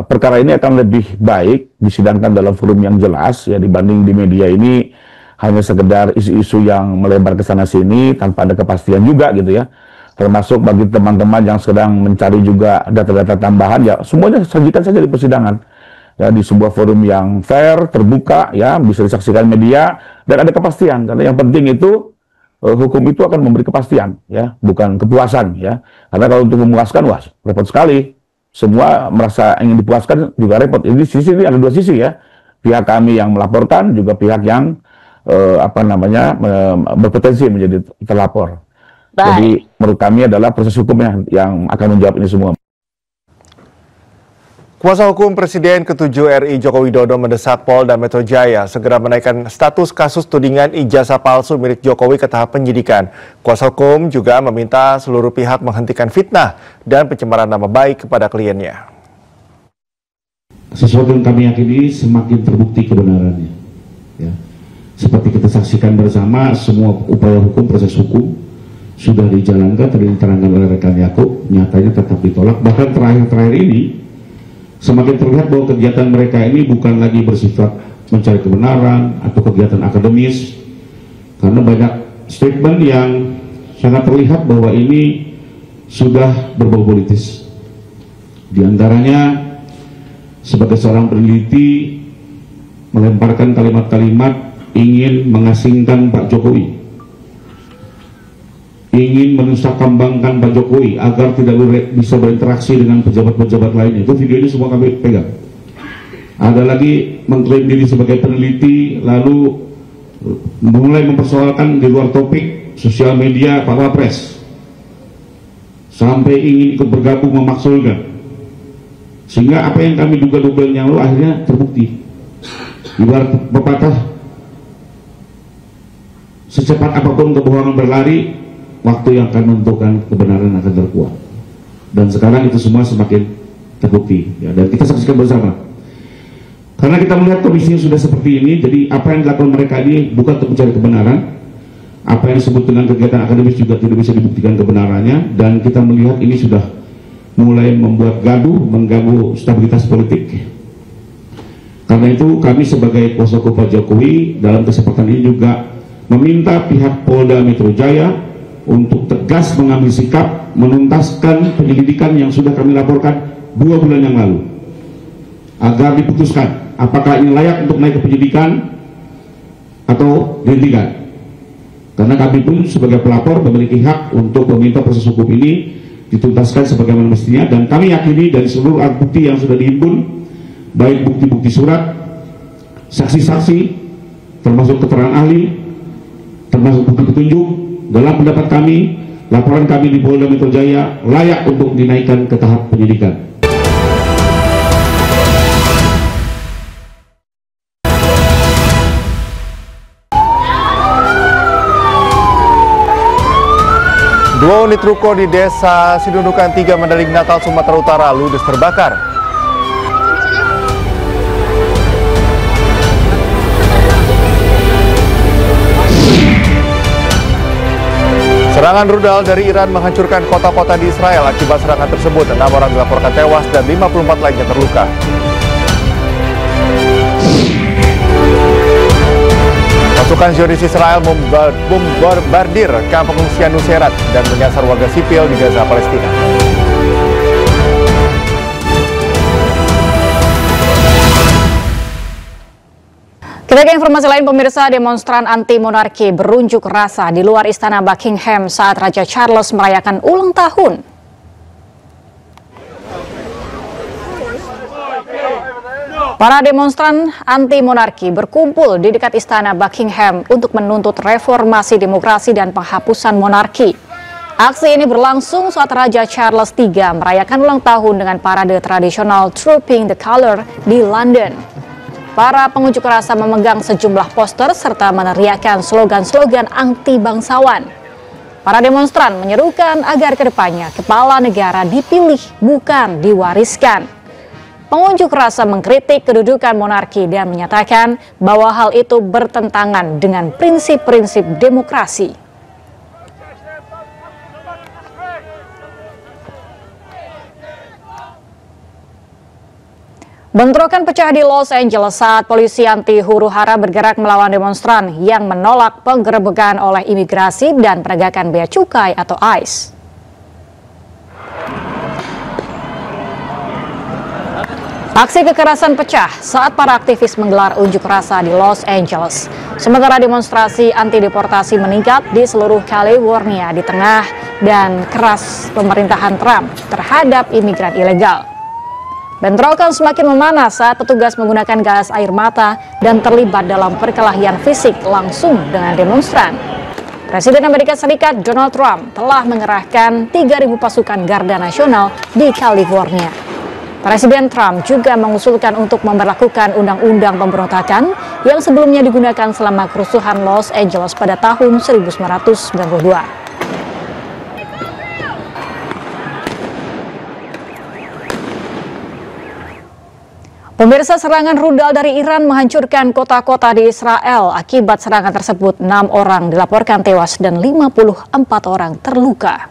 [SPEAKER 10] perkara ini akan lebih baik disidangkan dalam forum yang jelas, ya, dibanding di media ini hanya sekedar isu-isu yang melebar ke sana sini tanpa ada kepastian juga, gitu ya, termasuk bagi teman-teman yang sedang mencari juga data-data tambahan, ya, semuanya sajikan saja di persidangan. Ya, di sebuah forum yang fair, terbuka, ya, bisa disaksikan media, dan ada kepastian. Karena yang penting itu, hukum itu akan memberi kepastian, ya, bukan kepuasan, ya. Karena kalau untuk memuaskan, wah, repot sekali. Semua merasa ingin dipuaskan juga repot. Jadi sisi ini ada dua sisi, ya. Pihak kami yang melaporkan, juga pihak yang, berpotensi menjadi terlapor. Jadi menurut kami adalah proses hukum yang akan menjawab ini semua.
[SPEAKER 6] Kuasa hukum Presiden ke-7 RI Joko Widodo mendesak Polda Metro Jaya segera menaikkan status kasus tudingan ijazah palsu milik Jokowi ke tahap penyidikan. Kuasa hukum juga meminta seluruh pihak menghentikan fitnah dan pencemaran nama baik kepada kliennya.
[SPEAKER 19] Sesuatu yang kami yakini semakin terbukti kebenarannya. Ya. Seperti kita saksikan bersama, semua upaya hukum, proses hukum sudah dijalankan, tadi diterangkan oleh rekan Yakub, nyatanya tetap ditolak. Bahkan terakhir-terakhir ini semakin terlihat bahwa kegiatan mereka ini bukan lagi bersifat mencari kebenaran atau kegiatan akademis, karena banyak statement yang sangat terlihat bahwa ini sudah berbau politis. Di antaranya sebagai seorang peneliti melemparkan kalimat-kalimat ingin mengasingkan Pak Jokowi, ingin menusukambangkan Pak Jokowi agar tidak bisa berinteraksi dengan pejabat-pejabat lainnya. Itu videonya semua kami pegang. Ada lagi mengklaim diri sebagai peneliti, lalu mulai mempersoalkan di luar topik sosial media Pak Wapres, sampai ingin ikut bergabung memaksulkan. Sehingga apa yang kami duga-duga yang lalu akhirnya terbukti. Ibarat pepatah, secepat apapun kebohongan berlari, waktu yang akan menentukan kebenaran akan terkuat. Dan sekarang itu semua semakin terbukti, ya, dan kita saksikan bersama. Karena kita melihat kondisinya sudah seperti ini, jadi apa yang dilakukan mereka ini bukan untuk mencari kebenaran, apa yang disebut dengan kegiatan akademis juga tidak bisa dibuktikan kebenarannya, dan kita melihat ini sudah mulai membuat gaduh, mengganggu stabilitas politik. Karena itu kami sebagai kuasa hukum Pak Jokowi dalam kesempatan ini juga meminta pihak Polda Metro Jaya untuk tegas mengambil sikap menuntaskan penyelidikan yang sudah kami laporkan 2 bulan yang lalu, agar diputuskan apakah ini layak untuk naik ke penyidikan atau dihentikan. Karena kami pun sebagai pelapor memiliki hak untuk meminta proses hukum ini dituntaskan sebagaimana mestinya, dan kami yakini dari seluruh alat bukti yang sudah dihimpun, baik bukti-bukti surat, saksi-saksi, termasuk keterangan ahli, termasuk bukti petunjuk, dalam pendapat kami, laporan kami di Polda Metro Jaya layak untuk dinaikkan ke tahap penyidikan.
[SPEAKER 6] Dua unit ruko di Desa Sidundukan 3 Mandailing Natal, Sumatera Utara ludes terbakar. Serangan rudal dari Iran menghancurkan kota-kota di Israel. Akibat serangan tersebut, 6 orang dilaporkan tewas dan 54 lainnya terluka. Pasukan Zionis Israel membombardir kamp pengungsian Nusairat dan menyasar warga sipil di Gaza, Palestina.
[SPEAKER 20] Kita ke informasi lain, pemirsa. Demonstran anti monarki berunjuk rasa di luar Istana Buckingham saat Raja Charles merayakan ulang tahun. Para demonstran anti monarki berkumpul di dekat Istana Buckingham untuk menuntut reformasi demokrasi dan penghapusan monarki. Aksi ini berlangsung saat Raja Charles III merayakan ulang tahun dengan parade tradisional Trooping the Colour di London. Para pengunjuk rasa memegang sejumlah poster serta meneriakkan slogan-slogan anti bangsawan. Para demonstran menyerukan agar kedepannya kepala negara dipilih bukan diwariskan. Pengunjuk rasa mengkritik kedudukan monarki dan menyatakan bahwa hal itu bertentangan dengan prinsip-prinsip demokrasi. Bentrokan pecah di Los Angeles saat polisi anti huru-hara bergerak melawan demonstran yang menolak penggerebekan oleh imigrasi dan penegakan bea cukai atau ICE. Aksi kekerasan pecah saat para aktivis menggelar unjuk rasa di Los Angeles. Sementara demonstrasi anti-deportasi meningkat di seluruh California di tengah dan keras pemerintahan Trump terhadap imigran ilegal. Bentrokan semakin memanas saat petugas menggunakan gas air mata dan terlibat dalam perkelahian fisik langsung dengan demonstran. Presiden Amerika Serikat Donald Trump telah mengerahkan 3.000 pasukan Garda Nasional di California. Presiden Trump juga mengusulkan untuk memberlakukan undang-undang pemberontakan yang sebelumnya digunakan selama kerusuhan Los Angeles pada tahun 1992. Pemirsa, serangan rudal dari Iran menghancurkan kota-kota di Israel. Akibat serangan tersebut, 6 orang dilaporkan tewas dan 54 orang terluka.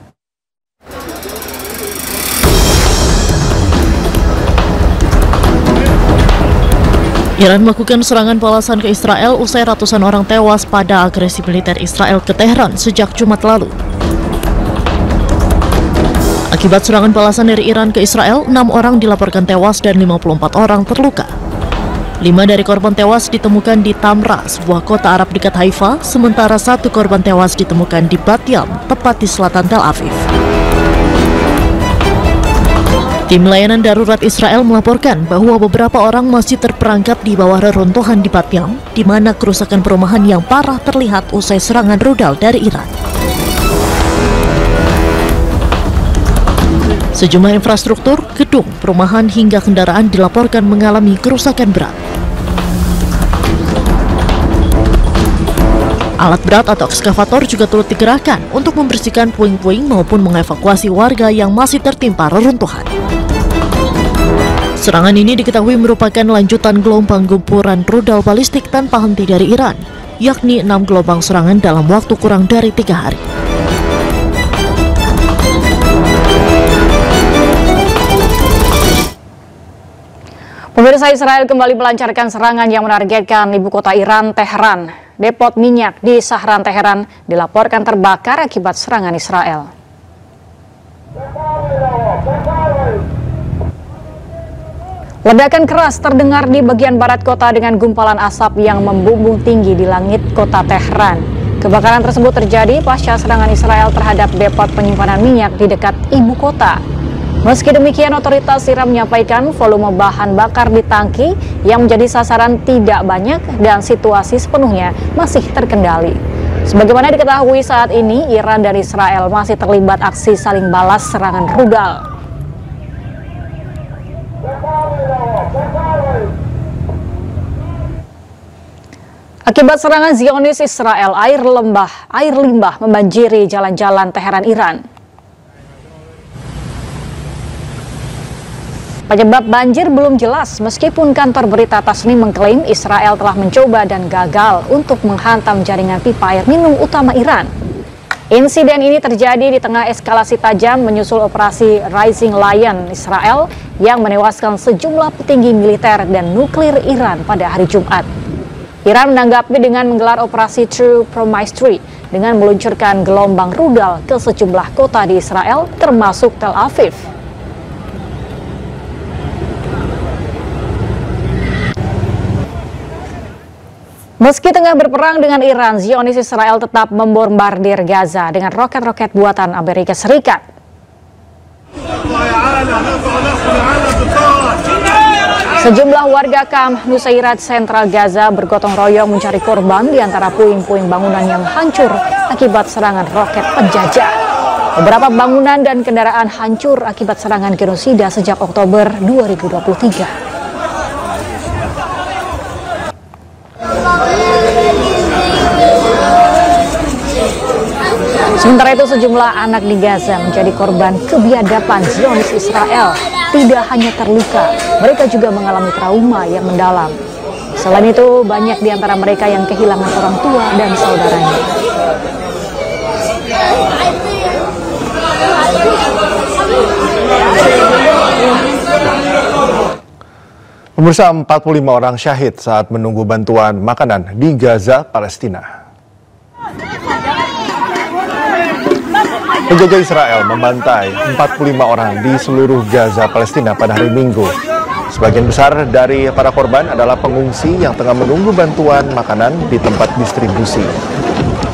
[SPEAKER 12] Iran melakukan serangan balasan ke Israel usai ratusan orang tewas pada agresi militer Israel ke Teheran sejak Jumat lalu. Akibat serangan balasan dari Iran ke Israel, 6 orang dilaporkan tewas dan 54 orang terluka. 5 dari korban tewas ditemukan di Tamra, sebuah kota Arab dekat Haifa, sementara 1 korban tewas ditemukan di Bat Yam, tepat di selatan Tel Aviv. Tim layanan darurat Israel melaporkan bahwa beberapa orang masih terperangkap di bawah reruntuhan di Bat Yam, di mana kerusakan perumahan yang parah terlihat usai serangan rudal dari Iran. Sejumlah infrastruktur, gedung, perumahan hingga kendaraan dilaporkan mengalami kerusakan berat. Alat berat atau ekskavator juga turut dikerahkan untuk membersihkan puing-puing maupun mengevakuasi warga yang masih tertimpa reruntuhan. Serangan ini diketahui merupakan lanjutan gelombang gempuran rudal balistik tanpa henti dari Iran, yakni 6 gelombang serangan dalam waktu kurang dari 3 hari.
[SPEAKER 20] Pemirsa, Israel kembali melancarkan serangan yang menargetkan ibu kota Iran, Teheran. Depot minyak di Sahran, Teheran dilaporkan terbakar akibat serangan Israel. Ledakan keras terdengar di bagian barat kota dengan gumpalan asap yang membumbung tinggi di langit kota Teheran. Kebakaran tersebut terjadi pasca serangan Israel terhadap depot penyimpanan minyak di dekat ibu kota. Meski demikian, otoritas Iran menyampaikan volume bahan bakar di tangki yang menjadi sasaran tidak banyak dan situasi sepenuhnya masih terkendali. Sebagaimana diketahui saat ini, Iran dan Israel masih terlibat aksi saling balas serangan rudal. Akibat serangan Zionis Israel, air limbah membanjiri jalan-jalan Teheran, Iran. Penyebab banjir belum jelas, meskipun kantor berita Tasnim mengklaim Israel telah mencoba dan gagal untuk menghantam jaringan pipa air minum utama Iran. Insiden ini terjadi di tengah eskalasi tajam menyusul operasi Rising Lion Israel yang menewaskan sejumlah petinggi militer dan nuklir Iran pada hari Jumat. Iran menanggapi dengan menggelar operasi True Promise dengan meluncurkan gelombang rudal ke sejumlah kota di Israel, termasuk Tel Aviv. Meski tengah berperang dengan Iran, Zionis Israel tetap membombardir Gaza dengan roket-roket buatan Amerika Serikat. Sejumlah warga Kamp Nusairat Sentral Gaza bergotong royong mencari korban di antara puing-puing bangunan yang hancur akibat serangan roket penjajah. Beberapa bangunan dan kendaraan hancur akibat serangan genosida sejak Oktober 2023. Sementara itu, sejumlah anak di Gaza menjadi korban kebiadaban Zionis Israel. Tidak hanya terluka, mereka juga mengalami trauma yang mendalam. Selain itu, banyak di antara mereka yang kehilangan orang tua dan saudaranya.
[SPEAKER 6] Pemirsa, 45 orang syahid saat menunggu bantuan makanan di Gaza, Palestina. Penjajah Israel membantai 45 orang di seluruh Gaza, Palestina pada hari Minggu. Sebagian besar dari para korban adalah pengungsi yang tengah menunggu bantuan makanan di tempat distribusi.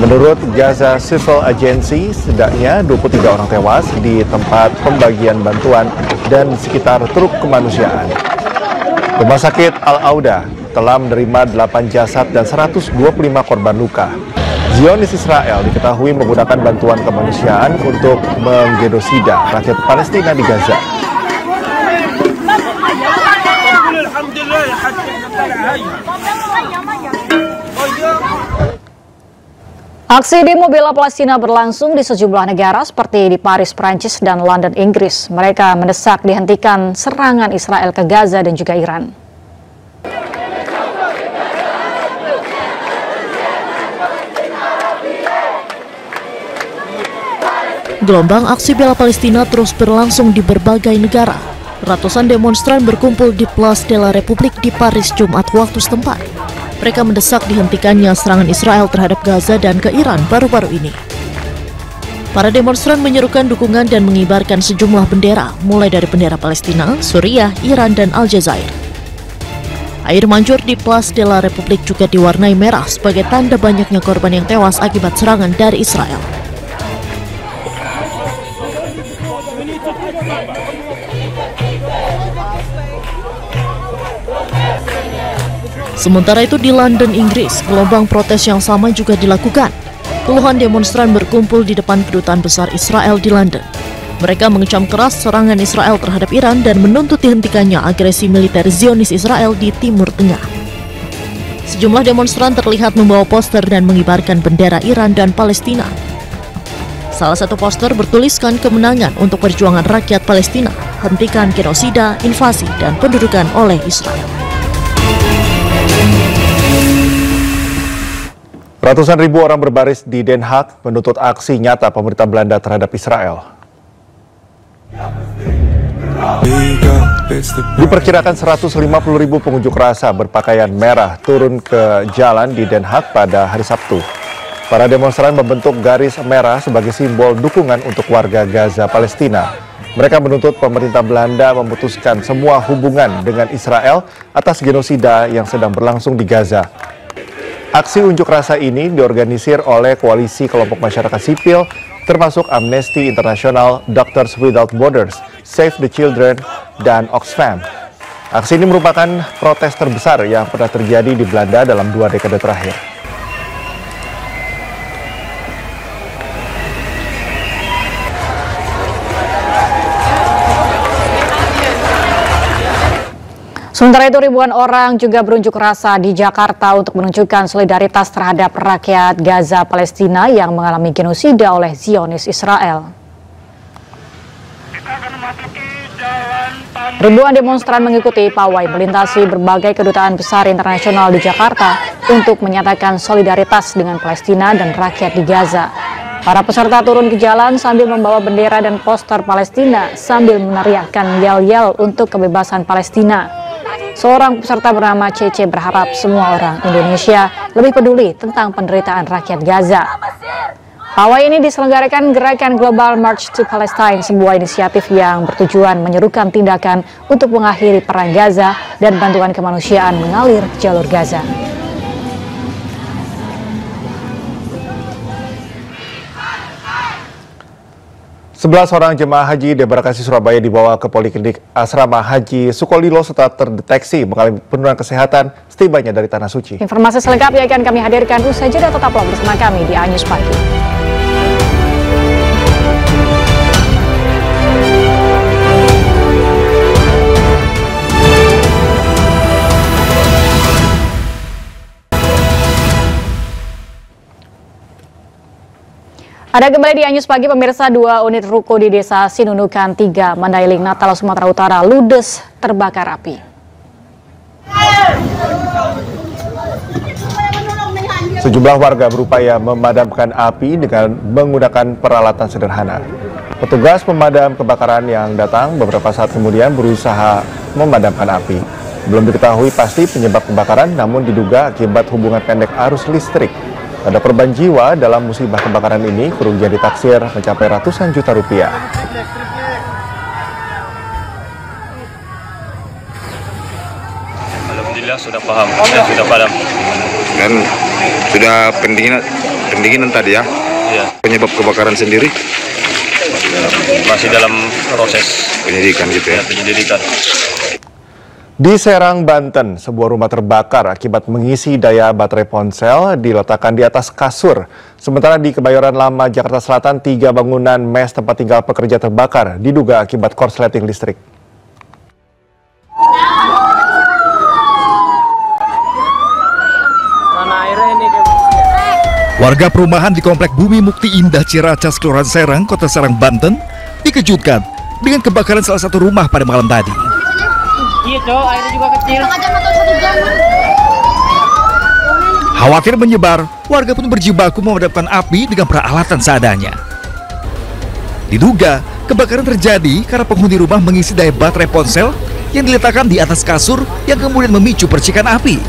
[SPEAKER 6] Menurut Gaza Civil Agency, setidaknya 23 orang tewas di tempat pembagian bantuan dan sekitar truk kemanusiaan. Rumah sakit Al-Auda telah menerima 8 jasad dan 125 korban luka. Zionis Israel diketahui menggunakan bantuan kemanusiaan untuk menggenosida rakyat Palestina di Gaza.
[SPEAKER 20] Aksi demo bela Palestina berlangsung di sejumlah negara seperti di Paris, Prancis, dan London, Inggris. Mereka mendesak dihentikan serangan Israel ke Gaza dan juga Iran.
[SPEAKER 12] Gelombang aksi bela Palestina terus berlangsung di berbagai negara. Ratusan demonstran berkumpul di Place de la République di Paris Jumat waktu setempat. Mereka mendesak dihentikannya serangan Israel terhadap Gaza dan ke Iran baru-baru ini. Para demonstran menyerukan dukungan dan mengibarkan sejumlah bendera, mulai dari bendera Palestina, Suriah, Iran, dan Aljazair. Air mancur di Place de la République juga diwarnai merah sebagai tanda banyaknya korban yang tewas akibat serangan dari Israel. Sementara itu di London, Inggris, gelombang protes yang sama juga dilakukan. Puluhan demonstran berkumpul di depan kedutaan besar Israel di London. Mereka mengecam keras serangan Israel terhadap Iran dan menuntut dihentikannya agresi militer Zionis Israel di Timur Tengah. Sejumlah demonstran terlihat membawa poster dan mengibarkan bendera Iran dan Palestina. Salah satu poster bertuliskan kemenangan untuk perjuangan rakyat Palestina, hentikan genosida, invasi, dan pendudukan oleh Israel.
[SPEAKER 6] Ratusan ribu orang berbaris di Den Haag menuntut aksi nyata pemerintah Belanda terhadap Israel. Diperkirakan 150.000 pengunjuk rasa berpakaian merah turun ke jalan di Den Haag pada hari Sabtu. Para demonstran membentuk garis merah sebagai simbol dukungan untuk warga Gaza, Palestina. Mereka menuntut pemerintah Belanda memutuskan semua hubungan dengan Israel atas genosida yang sedang berlangsung di Gaza. Aksi unjuk rasa ini diorganisir oleh koalisi kelompok masyarakat sipil, termasuk Amnesty International, Doctors Without Borders, Save the Children, dan Oxfam. Aksi ini merupakan protes terbesar yang pernah terjadi di Belanda dalam 2 dekade terakhir.
[SPEAKER 20] Sementara itu ribuan orang juga berunjuk rasa di Jakarta untuk menunjukkan solidaritas terhadap rakyat Gaza Palestina yang mengalami genosida oleh Zionis Israel. Ribuan demonstran mengikuti pawai melintasi berbagai kedutaan besar internasional di Jakarta untuk menyatakan solidaritas dengan Palestina dan rakyat di Gaza. Para peserta turun ke jalan sambil membawa bendera dan poster Palestina sambil meneriakkan yel-yel untuk kebebasan Palestina. Seorang peserta bernama Cece berharap semua orang Indonesia lebih peduli tentang penderitaan rakyat Gaza. Pawai ini diselenggarakan Gerakan Global March to Palestine, sebuah inisiatif yang bertujuan menyerukan tindakan untuk mengakhiri perang Gaza dan bantuan kemanusiaan mengalir ke jalur Gaza.
[SPEAKER 6] Sebelas orang jemaah haji Debarkasi Surabaya dibawa ke Poliklinik Asrama Haji Sukolilo setelah terdeteksi mengalami penurunan kesehatan setibanya dari Tanah Suci.
[SPEAKER 20] Informasi selengkapnya akan kami hadirkan usai jeda, tetaplah bersama kami di Anyus Pagi. Ada kembali di Anyus Pagi, pemirsa. 2 unit ruko di Desa Sinunukan 3, Mandailing, Natal, Sumatera Utara ludes terbakar api.
[SPEAKER 6] Sejumlah warga berupaya memadamkan api dengan menggunakan peralatan sederhana. Petugas pemadam kebakaran yang datang beberapa saat kemudian berusaha memadamkan api. Belum diketahui pasti penyebab kebakaran, namun diduga akibat hubungan pendek arus listrik. Ada korban jiwa dalam musibah kebakaran ini, kerugian ditaksir mencapai ratusan juta rupiah.
[SPEAKER 4] Alhamdulillah sudah paham, sudah padam. Dan sudah pendinginan tadi ya? Iya. Penyebab kebakaran sendiri? Masih dalam proses penyidikan gitu ya? Penyelidikan.
[SPEAKER 6] Di Serang, Banten, sebuah rumah terbakar akibat mengisi daya baterai ponsel diletakkan di atas kasur. Sementara di Kebayoran Lama, Jakarta Selatan, 3 bangunan mes tempat tinggal pekerja terbakar, diduga akibat korsleting listrik.
[SPEAKER 1] Warga perumahan di Komplek Bumi Mukti Indah Ciracas, Kelurahan Serang, Kota Serang, Banten, dikejutkan dengan kebakaran salah satu rumah pada malam tadi.
[SPEAKER 9] Iya, Cok, airnya juga kecil.
[SPEAKER 1] Khawatir menyebar, warga pun berjibaku memadamkan api dengan peralatan seadanya. Diduga, kebakaran terjadi karena penghuni rumah mengisi daya baterai ponsel yang diletakkan di atas kasur yang kemudian memicu percikan api.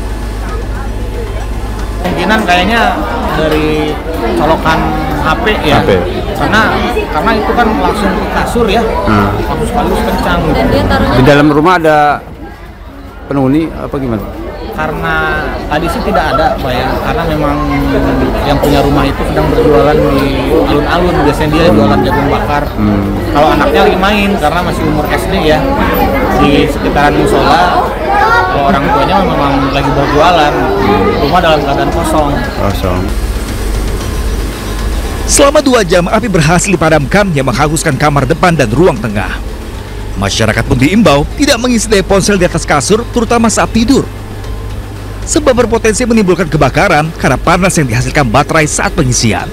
[SPEAKER 9] Kemungkinan kayaknya dari colokan HP ya. Karena itu kan langsung ke kasur ya. Halus kencang.
[SPEAKER 21] Di dalam rumah ada penghuni apa gimana?
[SPEAKER 9] Karena tadi sih tidak ada, Pak ya. Karena memang yang punya rumah itu sedang berjualan di alun-alun. Biasanya dia jualan jagung bakar. Kalau anaknya lagi main karena masih umur SD ya. Di sekitaran musola. Kalau orang tuanya memang lagi berjualan, rumah dalam keadaan kosong.
[SPEAKER 1] Selama 2 jam, api berhasil dipadamkan yang menghanguskan kamar depan dan ruang tengah. Masyarakat pun diimbau tidak mengisi daya ponsel di atas kasur, terutama saat tidur. Sebab berpotensi menimbulkan kebakaran karena panas yang dihasilkan baterai saat pengisian.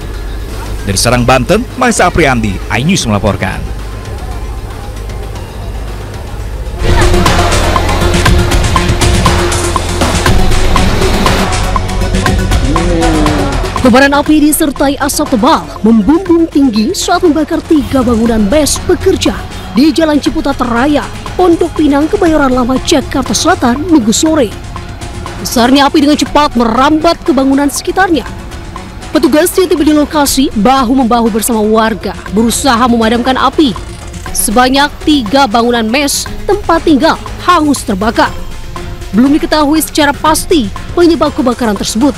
[SPEAKER 1] Dari Serang, Banten, Maisa Apriandi, iNews melaporkan.
[SPEAKER 22] Kobaran api disertai asap tebal membumbung tinggi saat membakar 3 bangunan mes pekerja di Jalan Ciputat Raya, Pondok Pinang, Kebayoran Lama, Jakarta Selatan, Minggu sore. Besarnya api dengan cepat merambat ke bangunan sekitarnya. Petugas yang tiba di lokasi bahu-membahu bersama warga berusaha memadamkan api. Sebanyak 3 bangunan mes tempat tinggal hangus terbakar. Belum diketahui secara pasti penyebab kebakaran tersebut.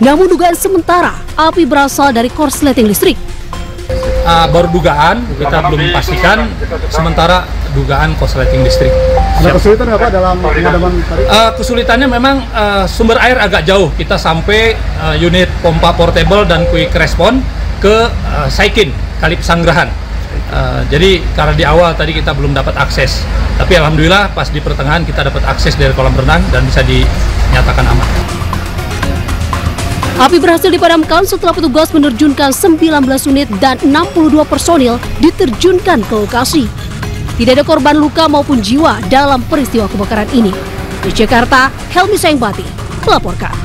[SPEAKER 22] Namun dugaan sementara api berasal dari korsleting listrik.
[SPEAKER 23] Baru dugaan, kita belum pastikan. Sementara dugaan korsleting listrik.
[SPEAKER 26] Ada kesulitan apa dalam pemadaman tadi?
[SPEAKER 23] Kesulitannya memang sumber air agak jauh. Kita sampai unit pompa portable dan quick response ke Saikin, Kali Pesanggerahan. Jadi karena di awal tadi kita belum dapat akses. Tapi alhamdulillah pas di pertengahan kita dapat akses dari kolam renang dan bisa dinyatakan aman.
[SPEAKER 22] Api berhasil dipadamkan setelah petugas menerjunkan 19 unit dan 62 personil diterjunkan ke lokasi. Tidak ada korban luka maupun jiwa dalam peristiwa kebakaran ini. Di Jakarta, Helmi Saingbati melaporkan.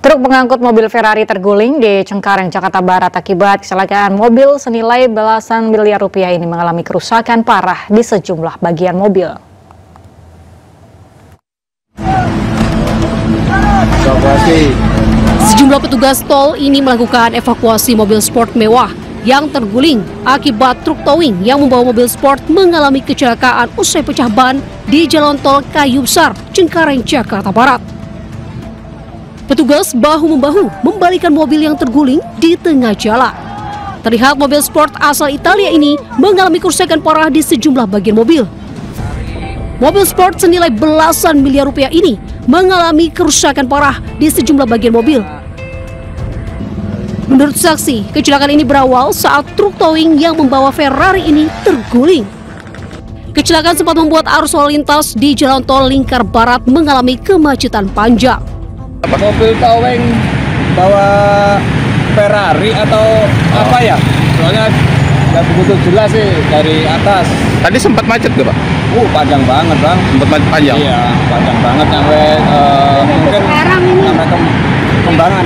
[SPEAKER 20] Truk pengangkut mobil Ferrari terguling di Cengkareng, Jakarta Barat akibat kecelakaan mobil senilai belasan miliar rupiah ini mengalami kerusakan parah di sejumlah bagian mobil.
[SPEAKER 22] Sejumlah petugas tol ini melakukan evakuasi mobil sport mewah yang terguling akibat truk towing yang membawa mobil sport mengalami kecelakaan usai pecah ban di Jalan Tol Kayu Besar, Cengkareng, Jakarta Barat. Petugas bahu-membahu membalikan mobil yang terguling di tengah jalan. Terlihat mobil sport asal Italia ini mengalami kerusakan parah di sejumlah bagian mobil. Mobil sport senilai belasan miliar rupiah ini mengalami kerusakan parah di sejumlah bagian mobil. Menurut saksi, kecelakaan ini berawal saat truk towing yang membawa Ferrari ini terguling. Kecelakaan sempat membuat arus lalu lintas di Jalan Tol Lingkar Barat mengalami kemacetan panjang.
[SPEAKER 26] Mobil towing bawa Ferrari atau apa ya? Soalnya nggak begitu jelas sih dari atas.
[SPEAKER 21] Tadi sempat macet gak, Pak?
[SPEAKER 26] Panjang banget, Bang.
[SPEAKER 21] Sempat macet panjang?
[SPEAKER 26] Iya, panjang banget sampai mungkin sampai Kembangan.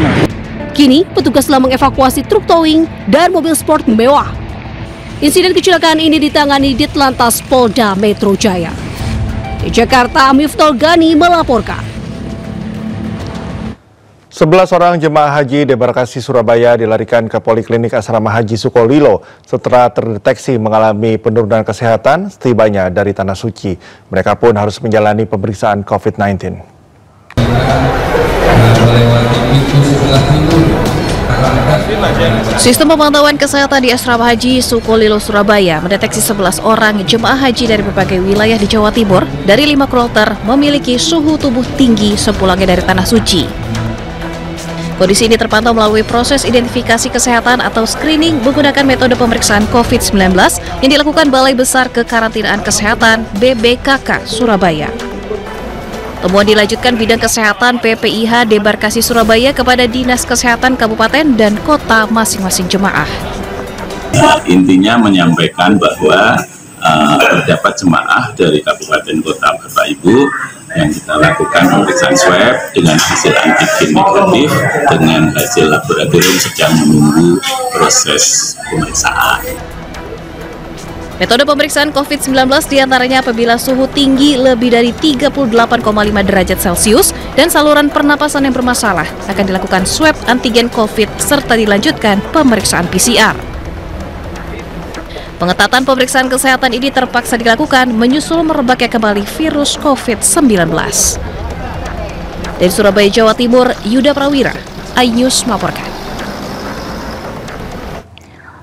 [SPEAKER 22] Kini, petugas telah mengevakuasi truk towing dan mobil sport mewah. Insiden kecelakaan ini ditangani Ditlantas Polda Metro Jaya. Di Jakarta, Miftol Gani melaporkan.
[SPEAKER 6] 11 orang jemaah haji debarkasi Surabaya dilarikan ke Poliklinik Asrama Haji Sukolilo setelah terdeteksi mengalami penurunan kesehatan setibanya dari Tanah Suci. Mereka pun harus menjalani pemeriksaan COVID-19.
[SPEAKER 27] Sistem pemantauan kesehatan di Asrama Haji Sukolilo Surabaya mendeteksi 11 orang jemaah haji dari berbagai wilayah di Jawa Timur dari 5 kloter memiliki suhu tubuh tinggi sepulangnya dari Tanah Suci. Kondisi ini terpantau melalui proses identifikasi kesehatan atau screening menggunakan metode pemeriksaan COVID-19 yang dilakukan Balai Besar Kekarantinaan Kesehatan BBKK Surabaya. Temuan dilanjutkan Bidang Kesehatan PPIH Debarkasi Surabaya kepada Dinas Kesehatan Kabupaten dan Kota masing-masing jemaah.
[SPEAKER 3] Intinya menyampaikan bahwa terdapat jemaah dari Kabupaten Kota Bapak Ibu yang kita lakukan pemeriksaan swab dengan hasil antigen negatif dengan hasil laboratorium sedang menunggu proses pemeriksaan.
[SPEAKER 27] Metode pemeriksaan COVID-19 diantaranya apabila suhu tinggi lebih dari 38,5 derajat Celcius dan saluran pernapasan yang bermasalah akan dilakukan swab antigen COVID serta dilanjutkan pemeriksaan PCR. Pengetatan pemeriksaan kesehatan ini terpaksa dilakukan menyusul merebaknya kembali virus COVID-19. Dari Surabaya, Jawa Timur, Yuda Prawira, iNews melaporkan.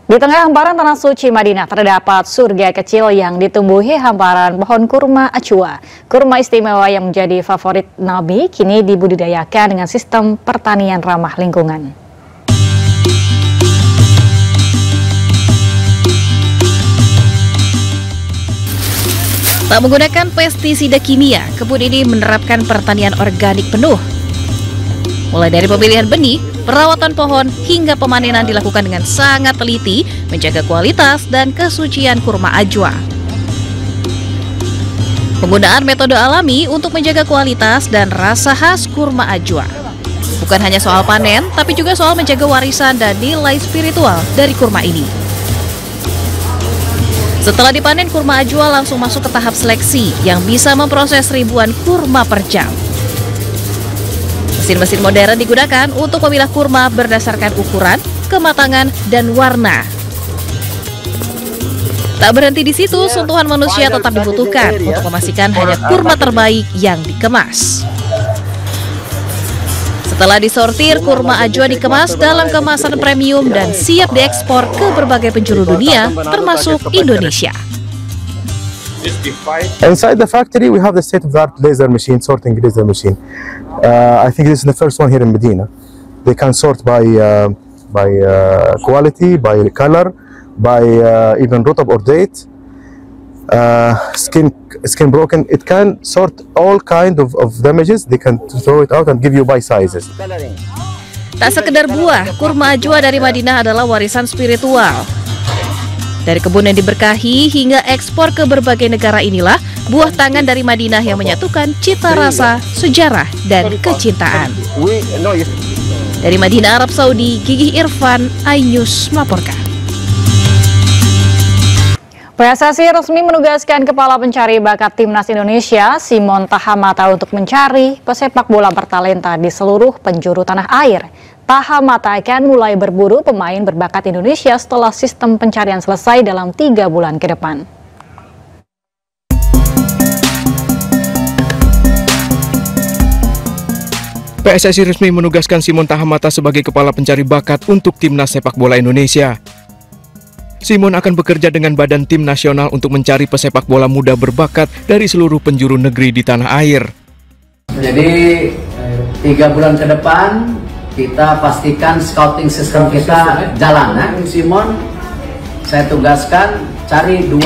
[SPEAKER 20] Di tengah hamparan Tanah Suci Madinah terdapat surga kecil yang ditumbuhi hamparan pohon kurma ajwa. Kurma istimewa yang menjadi favorit Nabi kini dibudidayakan dengan sistem pertanian ramah lingkungan.
[SPEAKER 27] Tak menggunakan pestisida kimia, kebun ini menerapkan pertanian organik penuh. Mulai dari pemilihan benih, perawatan pohon, hingga pemanenan dilakukan dengan sangat teliti, menjaga kualitas dan kesucian kurma ajwa. Penggunaan metode alami untuk menjaga kualitas dan rasa khas kurma ajwa. Bukan hanya soal panen, tapi juga soal menjaga warisan dan nilai spiritual dari kurma ini. Setelah dipanen, kurma ajwa langsung masuk ke tahap seleksi yang bisa memproses ribuan kurma per jam. Mesin-mesin modern digunakan untuk memilah kurma berdasarkan ukuran, kematangan, dan warna. Tak berhenti di situ, sentuhan manusia tetap dibutuhkan untuk memastikan hanya kurma terbaik yang dikemas. Setelah disortir, kurma ajwa dikemas dalam kemasan premium dan siap diekspor ke berbagai penjuru dunia, termasuk Indonesia.
[SPEAKER 6] Inside the factory, we have the state-of-the-art laser machine, sorting laser machine. I think this is the first one here in Medina. They can sort by quality, by color, by even root or date. Skin broken. It can sort all kind of damages. They can throw it out and give you by sizes.
[SPEAKER 27] Tak sekedar buah, kurma ajwa dari Madinah adalah warisan spiritual. Dari kebun yang diberkahi hingga ekspor ke berbagai negara inilah buah tangan dari Madinah yang menyatukan cita rasa, sejarah, dan kecintaan. Dari Madinah, Arab Saudi, Gigih Irfan, iNews melaporkan.
[SPEAKER 20] PSSI resmi menugaskan Kepala Pencari Bakat Timnas Indonesia, Simon Tahamata, untuk mencari pesepak bola bertalenta di seluruh penjuru tanah air. Tahamata akan mulai berburu pemain berbakat Indonesia setelah sistem pencarian selesai dalam 3 bulan ke depan.
[SPEAKER 5] PSSI resmi menugaskan Simon Tahamata sebagai Kepala Pencari Bakat untuk Timnas Sepak Bola Indonesia. Simon akan bekerja dengan Badan Tim Nasional untuk mencari pesepak bola muda berbakat dari seluruh penjuru negeri di tanah air.
[SPEAKER 8] Jadi 3 bulan ke depan kita pastikan scouting system kita jalan. Nah, Simon, saya tugaskan cari 2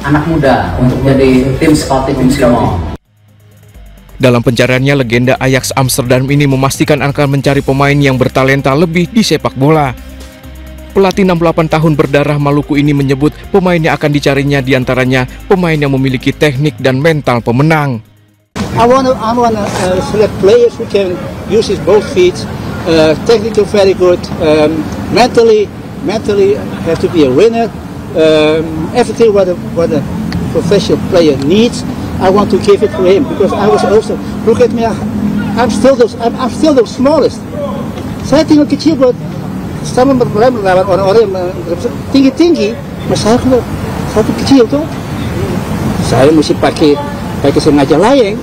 [SPEAKER 8] anak muda untuk jadi tim scouting Simon.
[SPEAKER 5] Dalam pencariannya, legenda Ajax Amsterdam ini memastikan akan mencari pemain yang bertalenta lebih di sepak bola. Pelatih 68 tahun berdarah Maluku ini menyebut pemain yang akan dicarinya diantaranya pemain yang memiliki teknik dan mental pemenang.
[SPEAKER 17] I want to select players who can use his both feet, technically very good, mentally have to be a winner. Everything what a professional player needs, I want to give it to him because I was also look at me, I'm still the smallest. Saya tinggal kecil buat sama melawan orang-orang yang tinggi-tinggi, masalah satu kecil tuh, saya mesti pakai sengaja layang.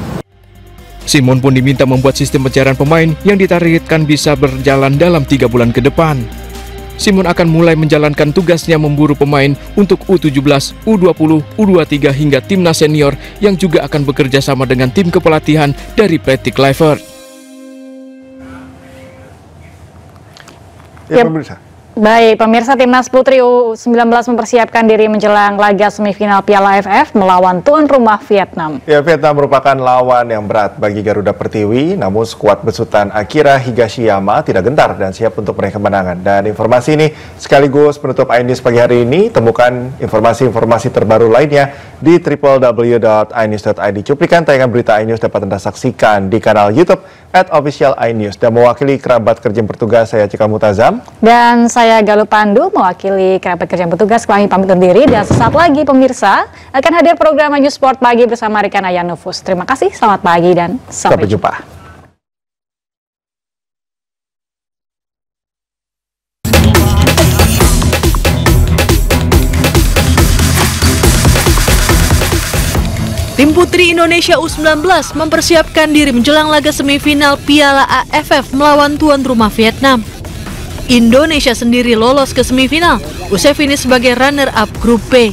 [SPEAKER 5] Simon pun diminta membuat sistem pencarian pemain yang ditargetkan bisa berjalan dalam 3 bulan ke depan. Simon akan mulai menjalankan tugasnya memburu pemain untuk U17, U20, U23 hingga timnas senior yang juga akan bekerja sama dengan tim kepelatihan dari Patrick Kluivert.
[SPEAKER 6] Ya, pemirsa,
[SPEAKER 20] Baik, pemirsa, Timnas Putri U19 mempersiapkan diri menjelang laga semifinal Piala AFF melawan tuan rumah Vietnam.
[SPEAKER 6] Ya, Vietnam merupakan lawan yang berat bagi Garuda Pertiwi, namun skuad besutan Akira Higashiyama tidak gentar dan siap untuk meraih kemenangan. Dan informasi ini sekaligus penutup iNews pagi hari ini. Temukan informasi-informasi terbaru lainnya di www.inews.id. Cuplikan tayangan berita iNews dapat Anda saksikan di kanal YouTube @official iNews. Dan mewakili kerabat kerja yang bertugas, saya Cika Mutazam.
[SPEAKER 20] Dan saya Galuh Pandu, mewakili kerabat kerja yang bertugas, kami pamit undur diri. Dan sesaat lagi pemirsa akan hadir program News Sport Pagi bersama Rika Nayanufus. Terima kasih, selamat pagi dan sampai jumpa.
[SPEAKER 22] Tim Putri Indonesia U19 mempersiapkan diri menjelang laga semifinal Piala AFF melawan tuan rumah Vietnam. Indonesia sendiri lolos ke semifinal, usai finish sebagai runner-up grup B.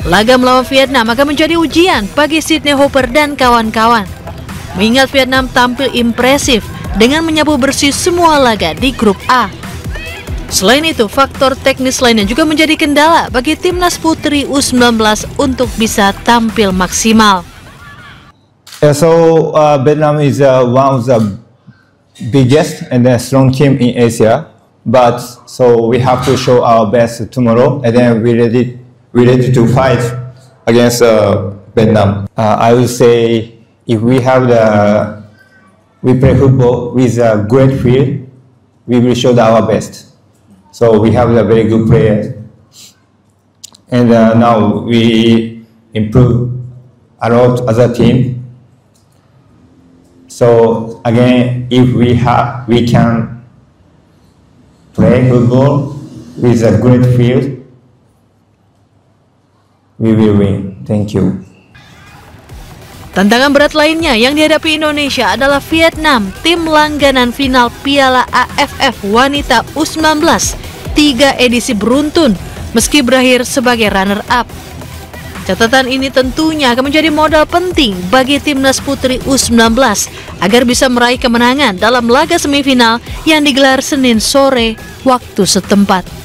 [SPEAKER 22] Laga melawan Vietnam akan menjadi ujian bagi Sydney Hopper dan kawan-kawan. Mengingat Vietnam tampil impresif dengan menyapu bersih semua laga di grup A. Selain itu, faktor teknis lainnya juga menjadi kendala bagi Timnas Putri U19 untuk bisa tampil maksimal.
[SPEAKER 2] Vietnam is one of the biggest and strong team in Asia, but so we have to show our best tomorrow, and then we ready to fight against Vietnam. I would say if we play football with a great field, we will show our best. So we have a very good player, and now we improve a lot as a team. So again, if we can play football with a great field, we will win. Thank you.
[SPEAKER 22] Tantangan berat lainnya yang dihadapi Indonesia adalah Vietnam, tim langganan final Piala AFF Wanita U19 3 edisi beruntun meski berakhir sebagai runner-up. Catatan ini tentunya akan menjadi modal penting bagi Timnas Putri U19 agar bisa meraih kemenangan dalam laga semifinal yang digelar Senin sore waktu setempat.